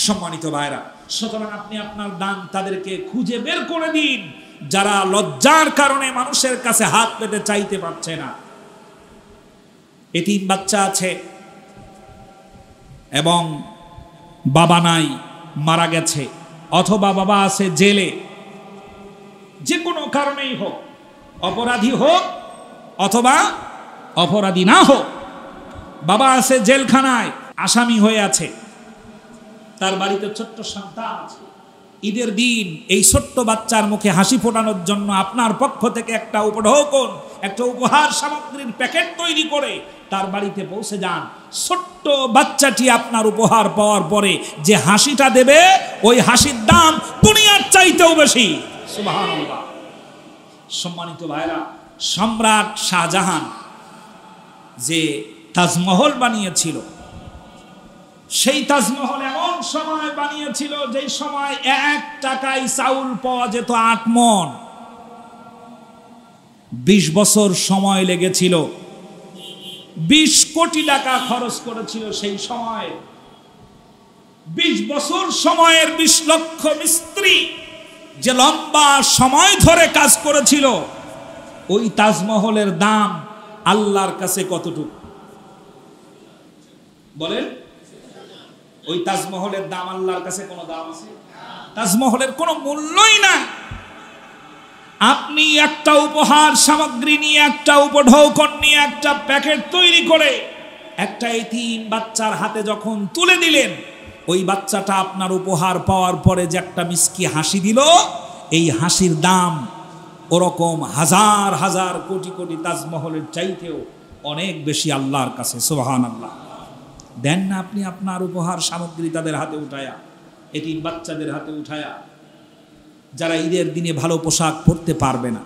সম্মানিত ভাইরা, সুতরাং আপনি আপনার দান তাদেরকে খুঁজে বের করে দিন যারা লজ্জার কারণে মানুষের কাছে হাত পেতে চাইতে পারছে না। এতিম বাচ্চা আছে এবং বাবা নাই, মারা গেছে, অথবা বাবা আছে জেলে, যে কোনো কারণেই হোক, অপরাধী হোক অথবা অপরাধী না হোক, বাবা আছে জেলখানায় আসামি হয়ে আছে, তার বাড়িতে ছোট্ট সন্তান আছে। ঈদের দিন এই ছোট্ট বাচ্চার মুখে হাসি ফোটানোর জন্য আপনার পক্ষ থেকে একটা উপঢৌকন, একটা উপহার সামগ্রীর প্যাকেট তৈরি করে তার বাড়িতে পৌঁছে যান। ছোট্ট বাচ্চাটি আপনার উপহার পাওয়ার পরে যে হাসিটা দেবে, ওই হাসির দাম দুনিয়ার চাইতেও বেশি। সুবহানাল্লাহ। সম্মানিত ভাইরা, সম্রাট শাহজাহান যে তাজমহল বানিয়েছিল, সেই তাজমহল এমন সময় বানিয়েছিল যেই সময় 1 টাকায় চাউল পাওয়া যেত 8 মণ। 20 বছর সময় লেগেছিল, 20 কোটি টাকা খরচ করেছিল সেই সময়। 20 বছর সময়ের 20 লক্ষ মিস্ত্রি যে লম্বা সময় ধরে কাজ করেছিল, ওই তাজমহলের দাম আল্লাহর কাছে কতটুকু বলেন? ওই তাজমহলের দাম আল্লাহর কাছে কোনো দাম আছে? তাজমহলের কোনো মূল্যই না। আপনি একটা উপহার সামগ্রী নিয়ে, একটা উপঢৌকন নিয়ে, একটা প্যাকেট তৈরি করে একটা এতিম বাচ্চার হাতে যখন তুলে দিলেন, ওই বাচ্চাটা আপনার উপহার পাওয়ার পরে যে একটা মিষ্টি হাসি দিল, এই হাসির দাম ওরকম হাজার হাজার কোটি কোটি তাজমহলের চাইতেও অনেক বেশি আল্লাহর কাছে। সুবহানাল্লাহ। দেন না আপনি আপনার উপহার সামগ্রী তাদের হাতে উঠায়া, এতিম বাচ্চাদের হাতে উঠায়া, যারা ঈদের দিনে ভালো পোশাক পরতে পারবে না,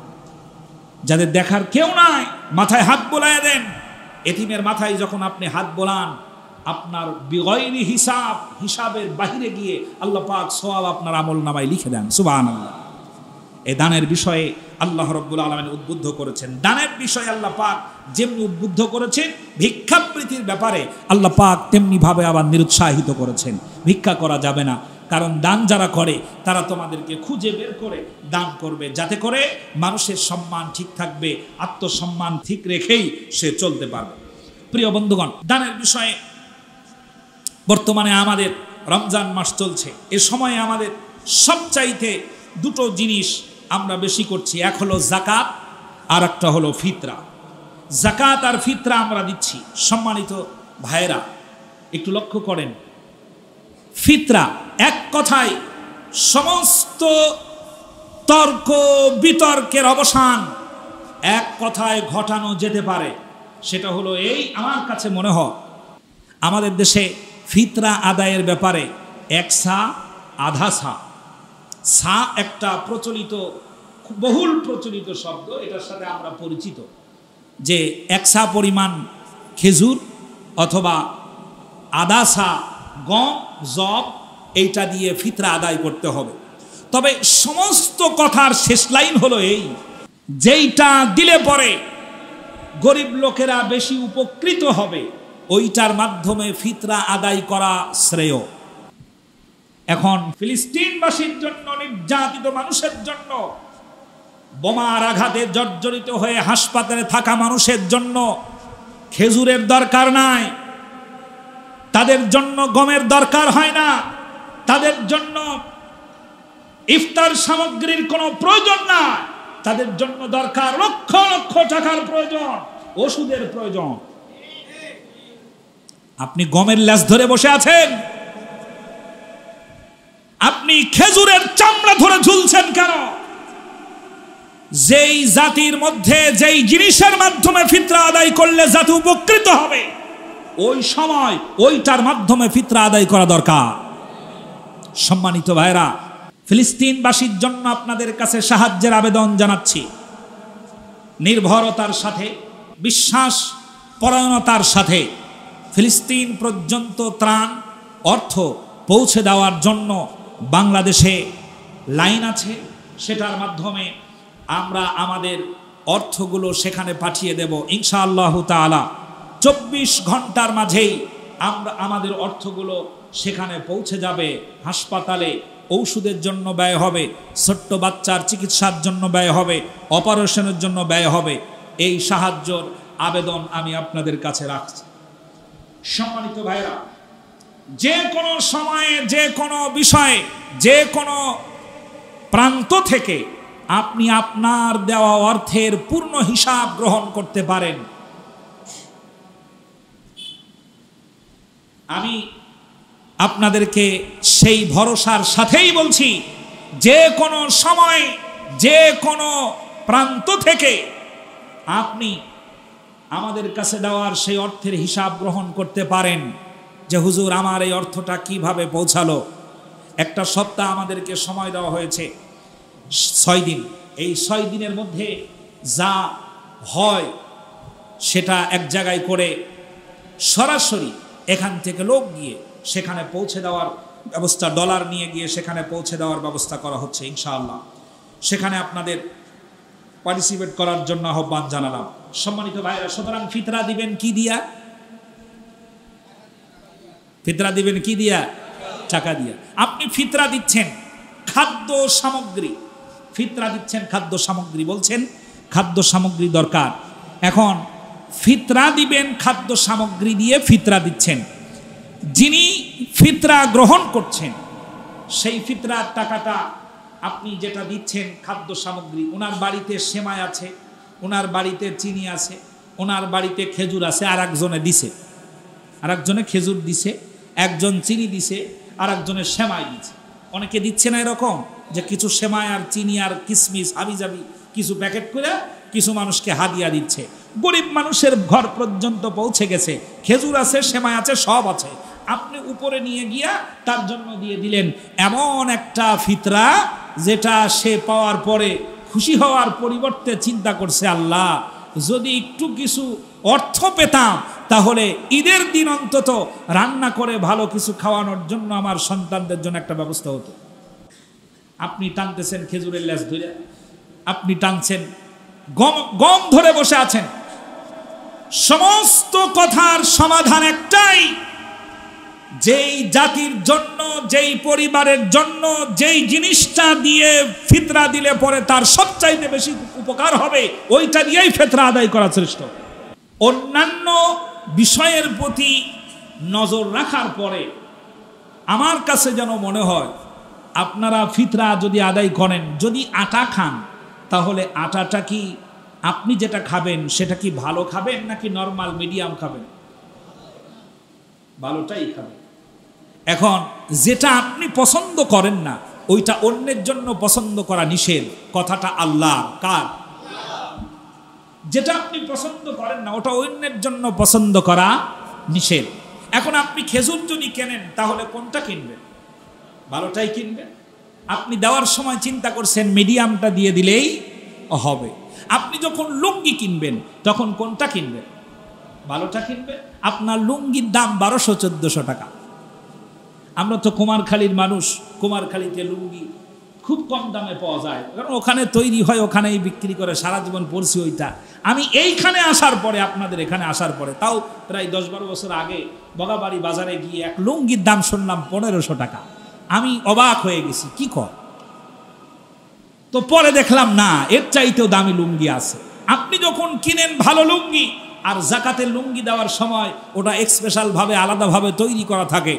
যাদের দেখার কেউ নাই, মাথায় হাত বোলায় দেন। এতিমের মাথায় যখন আপনি হাত বোলান, আপনার বিগয়রি হিসাবের বাহিরে গিয়ে আল্লাহ পাক সওয়াব আপনার আমল নামায় লিখে দেন। সুবহানাল্লাহ। এই দানের বিষয়ে আল্লাহ রাব্বুল আলামিন উদ্বুদ্ধ করেছেন। দানের বিষয়ে আল্লাহ পাক যেমনি উদ্বুদ্ধ করেছেন, ভিক্ষাবৃত্তির ব্যাপারে আল্লাহ পাক তেমনি ভাবে আবার নিরুৎসাহিত করেছেন। ভিক্ষা করা যাবে না, কারণ দান যারা করে তারা তোমাদেরকে খুঁজে বের করে দান করবে, যাতে করে মানুষের সম্মান ঠিক থাকবে, আত্মসম্মান ঠিক রেখেই সে চলতে পারবে। প্রিয় বন্ধুগণ, দানের বিষয়ে বর্তমানে আমাদের রমজান মাস চলছে, এ সময়ে আমাদের সবচাইতে দুটো জিনিস আমরা বেশি করছি। এক হলো যাকাত, আর একটা হলো ফিতরা। যাকাত আর ফিতরা আমরা দিচ্ছি। সম্মানিত ভাইয়েরা, একটু লক্ষ্য করেন, ফিতরা এক কথায় সমস্ত তর্ক বিতর্কের অবসান এক কথায় ঘটানো যেতে পারে। সেটা হলো এই, আমার কাছে মনে হয় আমাদের দেশে ফিতরা আদায়ের ব্যাপারে এক সা আধা সা, সা একটা প্রচলিত, বহুল প্রচলিত শব্দ, এটার সাথে আমরা পরিচিত যে এক সা পরিমাণ খেজুর অথবা আধা সা গম, জব, এইটা দিয়ে ফিতরা আদায় করতে হবে। তবে সমস্ত কথার শেষ লাইন হলো এই, যেইটা দিলে পরে গরিব লোকেরা বেশি উপকৃত হবে, ওইটার মাধ্যমে ফিতরা আদায় করা শ্রেয়। এখন ফিলিস্তিনবাসীর জন্য, নির্যাতিত মানুষের জন্য, বোমার আঘাতে জর্জরিত হয়ে হাসপাতালে থাকা মানুষের জন্য খেজুরের দরকার নাই, তাদের জন্য গমের দরকার হয় না, তাদের জন্য ইফতার সামগ্রীর কোনো প্রয়োজন না, তাদের জন্য দরকার লক্ষ লক্ষ টাকার প্রয়োজন, ওষুধের প্রয়োজন। আপনি গমের লেজ ধরে বসে আছেন, আপনি খেজুরের চামড়া ধরে ঝুলছেন কেন? যেই জাতির মধ্যে যেই জিনিসের মাধ্যমে ফিতরা আদায় করলে জাতি উপকৃত হবে, ওই সময় ওইটার মাধ্যমে ফিতরা আদায় করা দরকার। সম্মানিত ভাইরা, ফিলিস্তিনবাসীর জন্য আপনাদের কাছে সাহায্যের আবেদন জানাচ্ছি। নির্ভরতার সাথে, বিশ্বাস পরায়ণতার সাথে ফিলিস্তিন পর্যন্ত ত্রাণ অর্থ পৌঁছে দেওয়ার জন্য বাংলাদেশে লাইন আছে, সেটার মাধ্যমে আমরা আমাদের অর্থগুলো সেখানে পাঠিয়ে দেব ইনশাআল্লাহ তাআলা। 24 ঘন্টার মাঝেই আমরা আমাদের অর্থগুলো সেখানে পৌঁছে যাবে। হাসপাতালে ঔষধের জন্য ব্যয় হবে, ছোট্ট বাচ্চার চিকিৎসার জন্য ব্যয় হবে, অপারেশনের জন্য ব্যয় হবে। এই সাহায্যর আবেদন আমি আপনাদের কাছে রাখছি। সম্মানিত ভাইরা, যে কোনো সময়ে, যে কোনো বিষয়ে, যে কোনো প্রান্ত থেকে আপনি আপনার দেওয়া অর্থের পূর্ণ হিসাব গ্রহণ করতে পারেন। আমি আপনাদেরকে সেই ভরসার সাথেই বলছি, যে কোনো সময়, যে কোনো প্রান্ত থেকে আপনি আমাদের কাছে দেওয়ার সেই অর্থের হিসাব গ্রহণ করতে পারেন যে হুজুর আমার এই অর্থটা কিভাবে পৌঁছালো। একটা সপ্তাহ আমাদেরকে সময় দেওয়া হয়েছে, 6 দিন। এই 6 দিনের মধ্যে যা হয় সেটা এক জায়গায় করে সরাসরি এখান থেকে লোক গিয়ে সেখানে পৌঁছে দেওয়ার ব্যবস্থা, ডলার নিয়ে গিয়ে সেখানে পৌঁছে দেওয়ার ব্যবস্থা করা হচ্ছে ইনশাআল্লাহ। সেখানে আপনাদের পার্টিসিপেট করার জন্য আহ্বান জানালাম। সম্মানিত ভাইরা, সুতরাং ফিতরা দিবেন কি দিয়া? ফিতরা দিবেন কি দিয়া? টাকা দিয়া। আপনি ফিতরা দিচ্ছেন খাদ্য সামগ্রী, ফিতরা দিচ্ছেন খাদ্য সামগ্রী, বলছেন খাদ্য সামগ্রী দরকার। এখন ফিতরা দিবেন খাদ্য সামগ্রী দিয়ে ফিতরা দিচ্ছেন। যিনি ফিতরা গ্রহণ করছেন সেই ফিতরার টাকাটা আপনি যেটা দিচ্ছেন খাদ্য সামগ্রী, ওনার বাড়িতে সেমাই আছে, ওনার বাড়িতে চিনি আছে, ওনার বাড়িতে খেজুর আছে, আর একজনে দিছে, আর একজনে খেজুর দিছে, একজন চিনি দিছে, আর একজনের সেমাই দিছে। অনেকে দিচ্ছে না এরকম যে কিছু সেমাই আর চিনি আর কিশমিশ হাবিজাবি কিছু প্যাকেট করে কিছু মানুষকে হাদিয়া দিচ্ছে। গরিব মানুষের ঘর পর্যন্ত পৌঁছে গেছে, খেজুর আছে, সেমাই আছে, সব আছে, আপনি উপরে নিয়ে গিয়া তার জন্য দিয়ে দিলেন এমন একটা ফিতরা যেটা সে পাওয়ার পরে খুশি হওয়ার পরিবর্তে চিন্তা করছে, আল্লাহ যদি একটু কিছু অর্থ পেতাম তাহলে ঈদের দিন অন্তত রান্না করে ভালো কিছু খাওয়ানোর জন্য আমার সন্তানদের জন্য একটা ব্যবস্থা হতো। আপনি টানতেছেন খেজুরের লেজ ধরে, আপনি টানছেন গম ধরে বসে আছেন। সমস্ত কথার সমাধান একটাই, যেই জাতির জন্য, যেই পরিবারের জন্য যেই জিনিসটা দিয়ে ফিতরা দিলে পরে তার সবচাইতে বেশি উপকার হবে, ওইটা দিয়েই ফিতরা আদায় করা শ্রেষ্ঠ। অন্যান্য বিষয়ের প্রতি নজর রাখার পরে আমার কাছে যেন মনে হয় আপনারা ফিতরা যদি আদায় করেন, যদি আটা খান তাহলে আটাটা কি আপনি যেটা খাবেন সেটা কি ভালো খাবেন নাকি নরমাল মিডিয়াম খাবেন? ভালোটাই খাবেন। এখন যেটা আপনি পছন্দ করেন না ওইটা অন্যের জন্য পছন্দ করা নিষেধ। কথাটা আল্লাহ কার? যেটা আপনি পছন্দ করেন না ওটা অন্যের জন্য পছন্দ করা নিষেধ। এখন আপনি খেজুর যদি কেনেন তাহলে কোনটা কিনবেন? ভালোটাই কিনবেন। আপনি দেওয়ার সময় চিন্তা করছেন মিডিয়ামটা দিয়ে দিলেই হবে। আপনি যখন লুঙ্গি কিনবেন তখন কোনটা কিনবেন? ভালোটা কিনবেন। আপনার লুঙ্গির দাম 1200-1400 টাকা। আমরা তো কুমারখালীর মানুষ, কুমারখালীতে লুঙ্গি খুব কম দামে পাওয়া যায়, কারণ ওখানে তৈরি হয়, ওখানেই বিক্রি করে, সারা জীবন পড়ছি ওইটা। আমি এইখানে আসার পরে, আপনাদের এখানে আসার পরে, তাও প্রায় 10-12 বছর আগে বগাবাড়ি বাজারে গিয়ে এক লুঙ্গির দাম শুনলাম 1500 টাকা। আমি অবাক হয়ে গেছি, কি কর? তো পরে দেখলাম না, এর চাইতেও দামি লুঙ্গি আছে। আপনি যখন কিনেন ভালো লুঙ্গি, আর জাকাতের লুঙ্গি দেওয়ার সময় ওটা স্পেশাল ভাবে আলাদাভাবে তৈরি করা থাকে,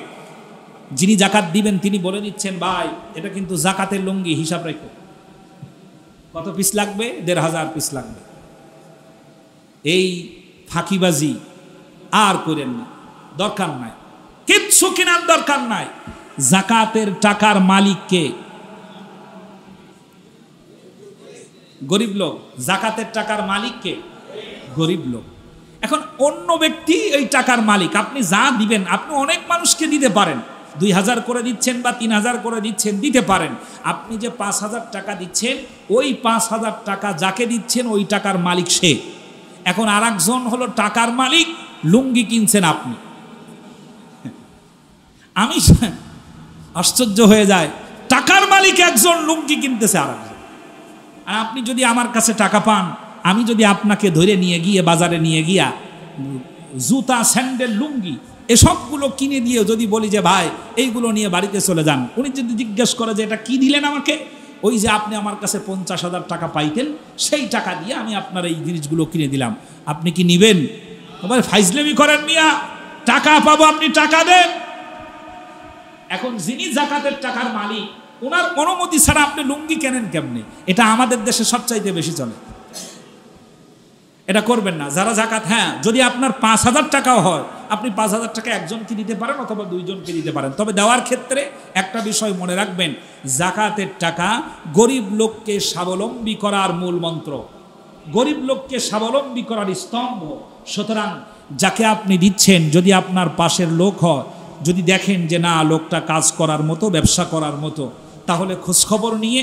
যিনি জাকাত দিবেন তিনি বলে দিচ্ছেন, ভাই এটা কিন্তু জাকাতের লুঙ্গি, হিসাব রেখো কত পিস লাগবে, 1500 পিস লাগবে। এই ফাঁকিবাজি আর করেন না, দরকার নাই, কিচ্ছু কেনার দরকার নাই। জাকাতের টাকার মালিক কে? গরিব লোক। জাকাতের টাকার মালিক কে? গরিব লোক। এখন অন্য ব্যক্তি এই টাকার মালিক। আপনি যা দিবেন, আপনি অনেক মানুষকে দিতে পারেন, 2000 করে দিচ্ছেন বা 3000 করে দিচ্ছেন, দিতে পারেন। আপনি যে 5000 টাকা দিচ্ছেন, ওই 5000 টাকা যাকে দিচ্ছেন ওই টাকার মালিক সে। এখন আর একজন হলো টাকার মালিক, লুঙ্গি কিনছেন আপনি। আমি আশ্চর্য হয়ে যায়, টাকার মালিক একজন, লুঙ্গি কিনতেছে আর একজন। আর আপনি যদি আমার কাছে টাকা পান, আমি যদি আপনাকে ধরে নিয়ে গিয়ে বাজারে নিয়ে গিয়া জুতা, স্যান্ডেল, লুঙ্গি এসবগুলো কিনে দিয়ে যদি বলি যে ভাই এইগুলো নিয়ে বাড়িতে চলে যান, উনি যদি জিজ্ঞেস করে যে এটা কি দিলেন আমাকে, ওই যে আপনি আমার কাছে 50,000 টাকা পাইতেন, সেই টাকা দিয়ে আমি আপনার এই জিনিসগুলো কিনে দিলাম, আপনি কি নিবেন? আবার ফাইজলেমি করেন মিয়া, টাকা পাবো আপনি টাকা দেন। এখন যিনি জাকাতের টাকার মালিক, ওনার অনুমতি ছাড়া আপনি লুঙ্গি কেনেন কেমনে? এটা আমাদের দেশে সবচাইতে বেশি চলে। এটা করবেন না যারা জাকাত। হ্যাঁ, যদি আপনার 5000 টাকাও হয়, আপনি 5000 টাকা একজনকে দিতে পারেন অথবা 2 জনকে দিতে পারেন। তবে দেওয়ার ক্ষেত্রে একটা বিষয় মনে রাখবেন, জাকাতের টাকা গরিব লোককে স্বাবলম্বী করার মূল মন্ত্র, গরিব লোককে স্বাবলম্বী করার স্তম্ভ। সুতরাং যাকে আপনি দিচ্ছেন, যদি আপনার পাশের লোক হয়, যদি দেখেন যে না লোকটা কাজ করার মতো, ব্যবসা করার মতো, তাহলে খোঁজখবর নিয়ে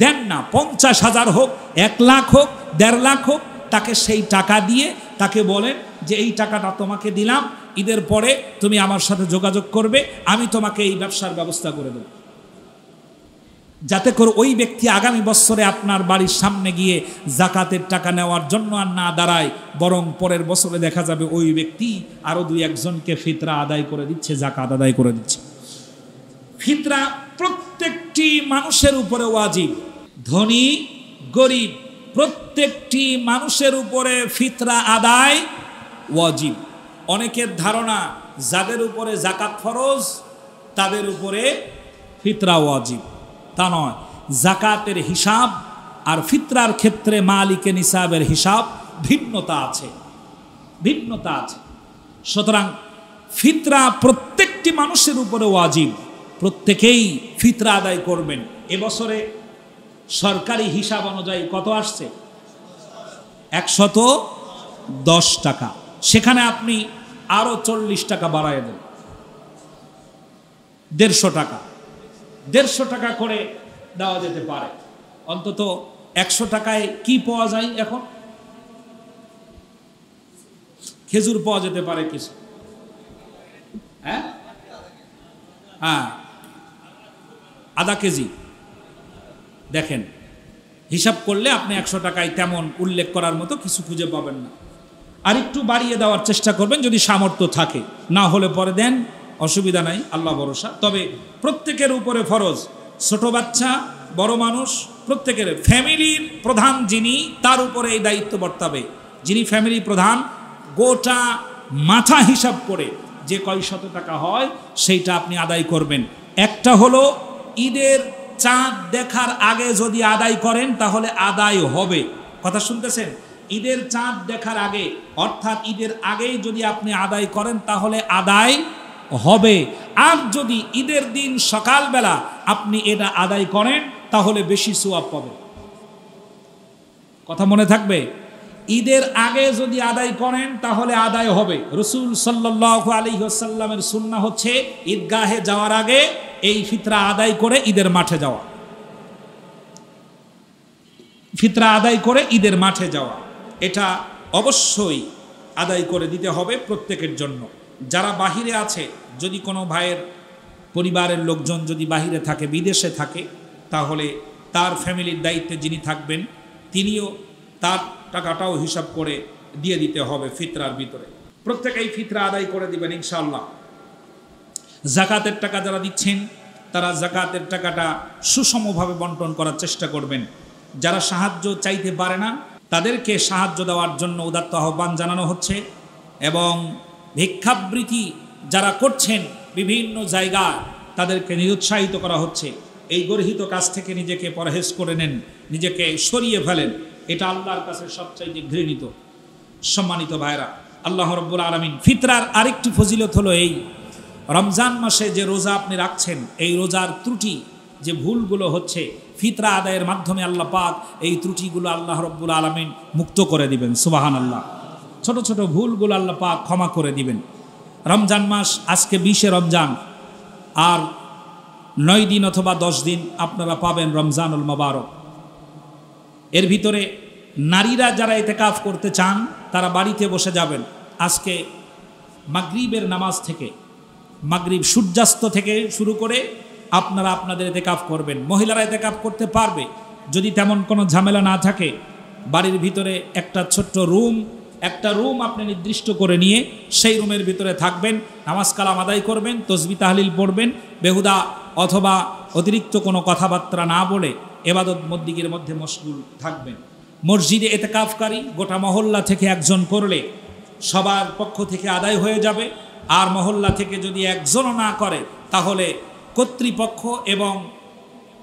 দেন না। 50,000 হোক, 1 লাখ হোক, 1.5 লাখ হোক, তাকে সেই টাকা দিয়ে তাকে বলেন যে এই টাকাটা তোমাকে দিলাম, ঈদের পরে তুমি আমার সাথে যোগাযোগ করবে, আমি তোমাকে এই ব্যবসার ব্যবস্থা করে দেব, যাতে করে ওই ব্যক্তি আগামী বছরে আপনার বাড়ির সামনে গিয়ে জাকাতের টাকা নেওয়ার জন্য আর না দাঁড়ায়, বরং পরের বছরে দেখা যাবে ওই ব্যক্তি আরো 2-1 জনকে ফিতরা আদায় করে দিচ্ছে, জাকাত আদায় করে দিচ্ছে। ফিতরা প্রত্যেকটি মানুষের উপরে ওয়াজিব, ধনী গরিব প্রত্যেকটি মানুষের উপরে ফিতরা আদায় ওয়াজিব। অনেকের ধারণা যাদের উপরে জাকাত ফরজ তাদের উপরে ফিতরা ওয়াজিব, তা নয়। জাকাতের হিসাব আর ফিতরার ক্ষেত্রে মালিকে নিসাবের হিসাব ভিন্নতা আছে, ভিন্নতা আছে। সুতরাং ফিতরা প্রত্যেকটি মানুষের উপরে ওয়াজিব, প্রত্যেকেই ফিতরা আদায় করবেন। এবছরে সরকারি হিসাব অনুযায়ী কত আসছে? 110 টাকা। সেখানে আপনি আরো 40 টাকা বাড়ায় দেন, 150 টাকা, 150 টাকা করে দেওয়া যেতে পারে। অন্তত 100 টাকায় কি পাওয়া যায় এখন? খেজুর পাওয়া যেতে পারে কিছু, হ্যাঁ, আধা কেজি। দেখেন, হিসাব করলে আপনি 100 টাকায় তেমন উল্লেখ করার মতো কিছু খুঁজে পাবেন না। আর একটু বাড়িয়ে দেওয়ার চেষ্টা করবেন যদি সামর্থ্য থাকে, না হলে পরে দেন, অসুবিধা নাই, আল্লাহ ভরসা। তবে প্রত্যেকের উপরে ফরজ, ছোট বাচ্চা বড় মানুষ প্রত্যেকের, ফ্যামিলির প্রধান যিনি তার উপরে এই দায়িত্ব বর্তাবে। যিনি ফ্যামিলি প্রধান, গোটা মাথা হিসাব করে যে কয় শত টাকা হয় সেইটা আপনি আদায় করবেন। একটা হলো ঈদের চাঁদ দেখার আগে যদি আদায় করেন তাহলে আদায় হবে। কথা শুনতেছেন? ঈদের চাঁদ দেখার আগে, অর্থাৎ ঈদের আগেই যদি আপনি আদায় করেন তাহলে আদায় হবে। আর যদি ঈদের দিন সকালবেলা আপনি এটা আদায় করেন তাহলে বেশি সওয়াব পাবেন। কথা মনে থাকবে? ঈদের আগে যদি আদায় করেন তাহলে আদায় হবে। রাসূল সাল্লাল্লাহু আলাইহি ওয়াসাল্লামের সুন্নাহ হচ্ছে ঈদগাহে যাওয়ার আগে এই ফিতরা আদায় করে ঈদের মাঠে যাওয়া, ফিতরা আদায় করে ঈদের মাঠে যাওয়া। এটা অবশ্যই আদায় করে দিতে হবে প্রত্যেকের জন্য। যারা বাহিরে আছে, যদি কোনো ভাইয়ের পরিবারের লোকজন যদি বাহিরে থাকে, বিদেশে থাকে, তাহলে তার ফ্যামিলির দায়িত্বে যিনি থাকবেন তিনিও তার টাকাটাও হিসাব করে দিয়ে দিতে হবে ফিতরার ভিতরে। প্রত্যেকেই ফিতরা আদায় করে দিবেন ইনশাআল্লাহ। জাকাতের টাকা যারা দিচ্ছেন তারা জাকাতের টাকাটা সুষমভাবে বন্টন করার চেষ্টা করবেন। যারা সাহায্য চাইতে পারে না তাদেরকে সাহায্য দেওয়ার জন্য উদাত্ত আহ্বান জানানো হচ্ছে। এবং ভিক্ষাবৃত্তি যারা করছেন বিভিন্ন জায়গায় তাদেরকে নিরুৎসাহিত করা হচ্ছে। এই গর্হিত কাজ থেকে নিজেকে পরহেজ করে নেন, নিজেকে সরিয়ে ফেলেন। এটা আল্লাহর কাছে সবচাইতে ঘৃণিত। সম্মানিত ভাইরা, আল্লাহ রাব্বুল আলামিন ফিতরার আরেকটি ফজিলত হলো এই, রমজান মাসে যে রোজা আপনি রাখছেন, এই রোজার ত্রুটি যে ভুলগুলো হচ্ছে, ফিতরা আদায়ের মাধ্যমে আল্লাহ পাক এই ত্রুটিগুলো আল্লাহ রাব্বুল আলামিন মুক্ত করে দিবেন। সুবহানাল্লাহ। ছোট ছোট ভুলগুলো আল্লাহ পাক ক্ষমা করে দিবেন। রমজান মাস আজকে 20 রমজান, আর 9 দিন অথবা 10 দিন আপনারা পাবেন রমজানুল মুবারক। এর ভিতরে নারীরা যারা ইতিকাফ করতে চান তারা বাড়িতে বসে যাবেন। আজকে মাগরিবের নামাজ থেকে, মাগরিব সূর্যাস্ত থেকে শুরু করে আপনারা আপনাদের ইতিকাফ করবেন। মহিলারা ইতিকাফ করতে পারবে যদি তেমন কোনো ঝামেলা না থাকে। বাড়ির ভিতরে একটা ছোট্ট একটা রুম আপনি নির্দিষ্ট করে নিয়ে সেই রুমের ভিতরে থাকবেন, নামাজ কালাম আদায় করবেন, তসবিহ তাহলিল পড়বেন, বেহুদা অথবা অতিরিক্ত কোনো কথাবার্তা না বলে ইবাদত বন্দেগীর মধ্যে মশগুল থাকবেন। মসজিদে ইতিকাফকারী গোটা মহল্লা থেকে একজন করলে সবার পক্ষ থেকে আদায় হয়ে যাবে। আর মহল্লা থেকে যদি একজনও না করে তাহলে কর্তৃপক্ষ এবং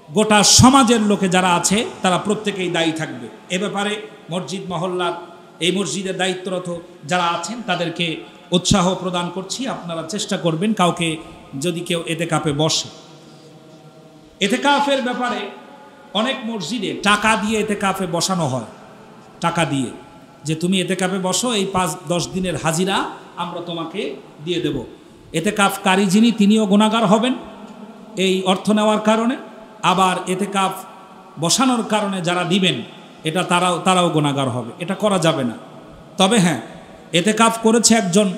গোটা সমাজের লোকে যারা আছে তারা প্রত্যেকেই দায়ী থাকবে। এ ব্যাপারে মসজিদ মহল্লার এই মসজিদের দায়িত্বরত যারা আছেন তাদেরকে উৎসাহ প্রদান করছি, আপনারা চেষ্টা করবেন কাউকে যদি কেউ ইতিকাফে বসে। ইতিকাফের ব্যাপারে অনেক মসজিদে টাকা দিয়ে ইতিকাফে বসানো হয়, টাকা দিয়ে যে তুমি ইতিকাফে বসো, এই 5-10 দিনের হাজিরা আমরা তোমাকে দিয়ে দেব। ইতিকাফকারী যিনি তিনিও গুনাহগার হবেন এই অর্থ নেওয়ার কারণে, আবার ইতিকাফ বসানোর কারণে যারা দিবেন এটা তারাও গুনাহগার হবে। এটা করা যাবে না। তবে হ্যাঁ, এতেকাফ করেছে একজন,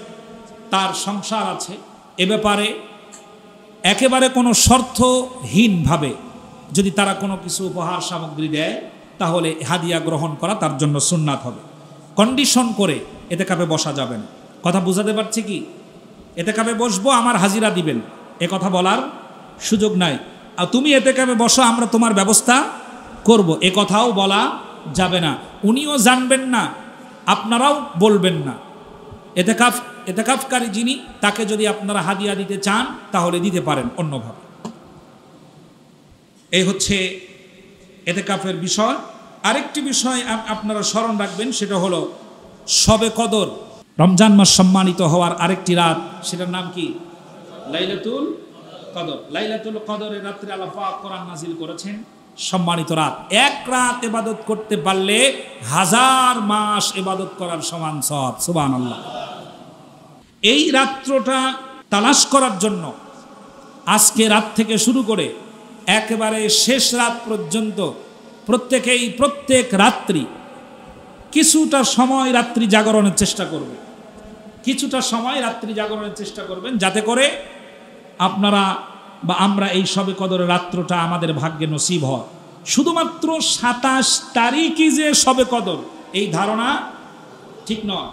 তার সংসার আছে, এ ব্যাপারে একেবারে কোনো শর্তহীনভাবে যদি তারা কোনো কিছু উপহার সামগ্রী দেয় তাহলে হাদিয়া গ্রহণ করা তার জন্য সুন্নাত হবে। কন্ডিশন করে এতেকাফে বসা যাবে না। কথা বুঝাতে পারছি কি? এতেকাফে বসবো, আমার হাজিরা দিবেন, এ কথা বলার সুযোগ নাই। আর তুমি এতেকাফে বসো, আমরা তোমার ব্যবস্থা করব, এ কথাও বলা যাবে না। উনিও জানবেন না, আপনারাও বলবেন না। এতেকাফকারী যিনি, তাকে যদি আপনারা হাদিয়া দিতে চান তাহলে দিতে পারেন অন্যভাবে। এই হচ্ছে এতেকাফের বিষয়। আরেকটি বিষয় আপনারা স্মরণ রাখবেন, সেটা হলো শবে কদর। রমজান মাস সম্মানিত হওয়ার আরেকটি রাত, সেটার নাম কি? লাইলাতুল কদর। লাইলাতুল কদরের রাত্রে আল্লাহ পাক কোরআন নাজিল করেছেন, সম্মানিত রাত। এক রাত ইবাদত করতে পারলে 1000 মাস ইবাদত করার সমান সওয়াব। সুবহানাল্লাহ। এই রাত্রটা তালাশ করার জন্য আজকে রাত থেকে শুরু করে একেবারে শেষ রাত পর্যন্ত প্রত্যেকেই প্রত্যেক রাত্রি কিছুটা সময় রাত্রি জাগরণের চেষ্টা করবে, কিছুটা সময় রাত্রি জাগরণের চেষ্টা করবেন, যাতে করে আপনারা বা আমরা এই শবে কদরের রাত্রটা আমাদের ভাগ্যে নসিব হয়। শুধুমাত্র 27 তারিখই যে শবে কদর, এই ধারণা ঠিক নয়।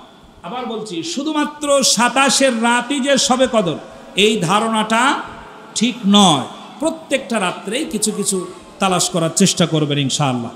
আবার বলছি, শুধুমাত্র 27-এর রাতই যে শবে কদর, এই ধারণাটা ঠিক নয়। প্রত্যেকটা রাত্রেই কিছু কিছু তালাশ করার চেষ্টা করবেন ইনশাআল্লাহ।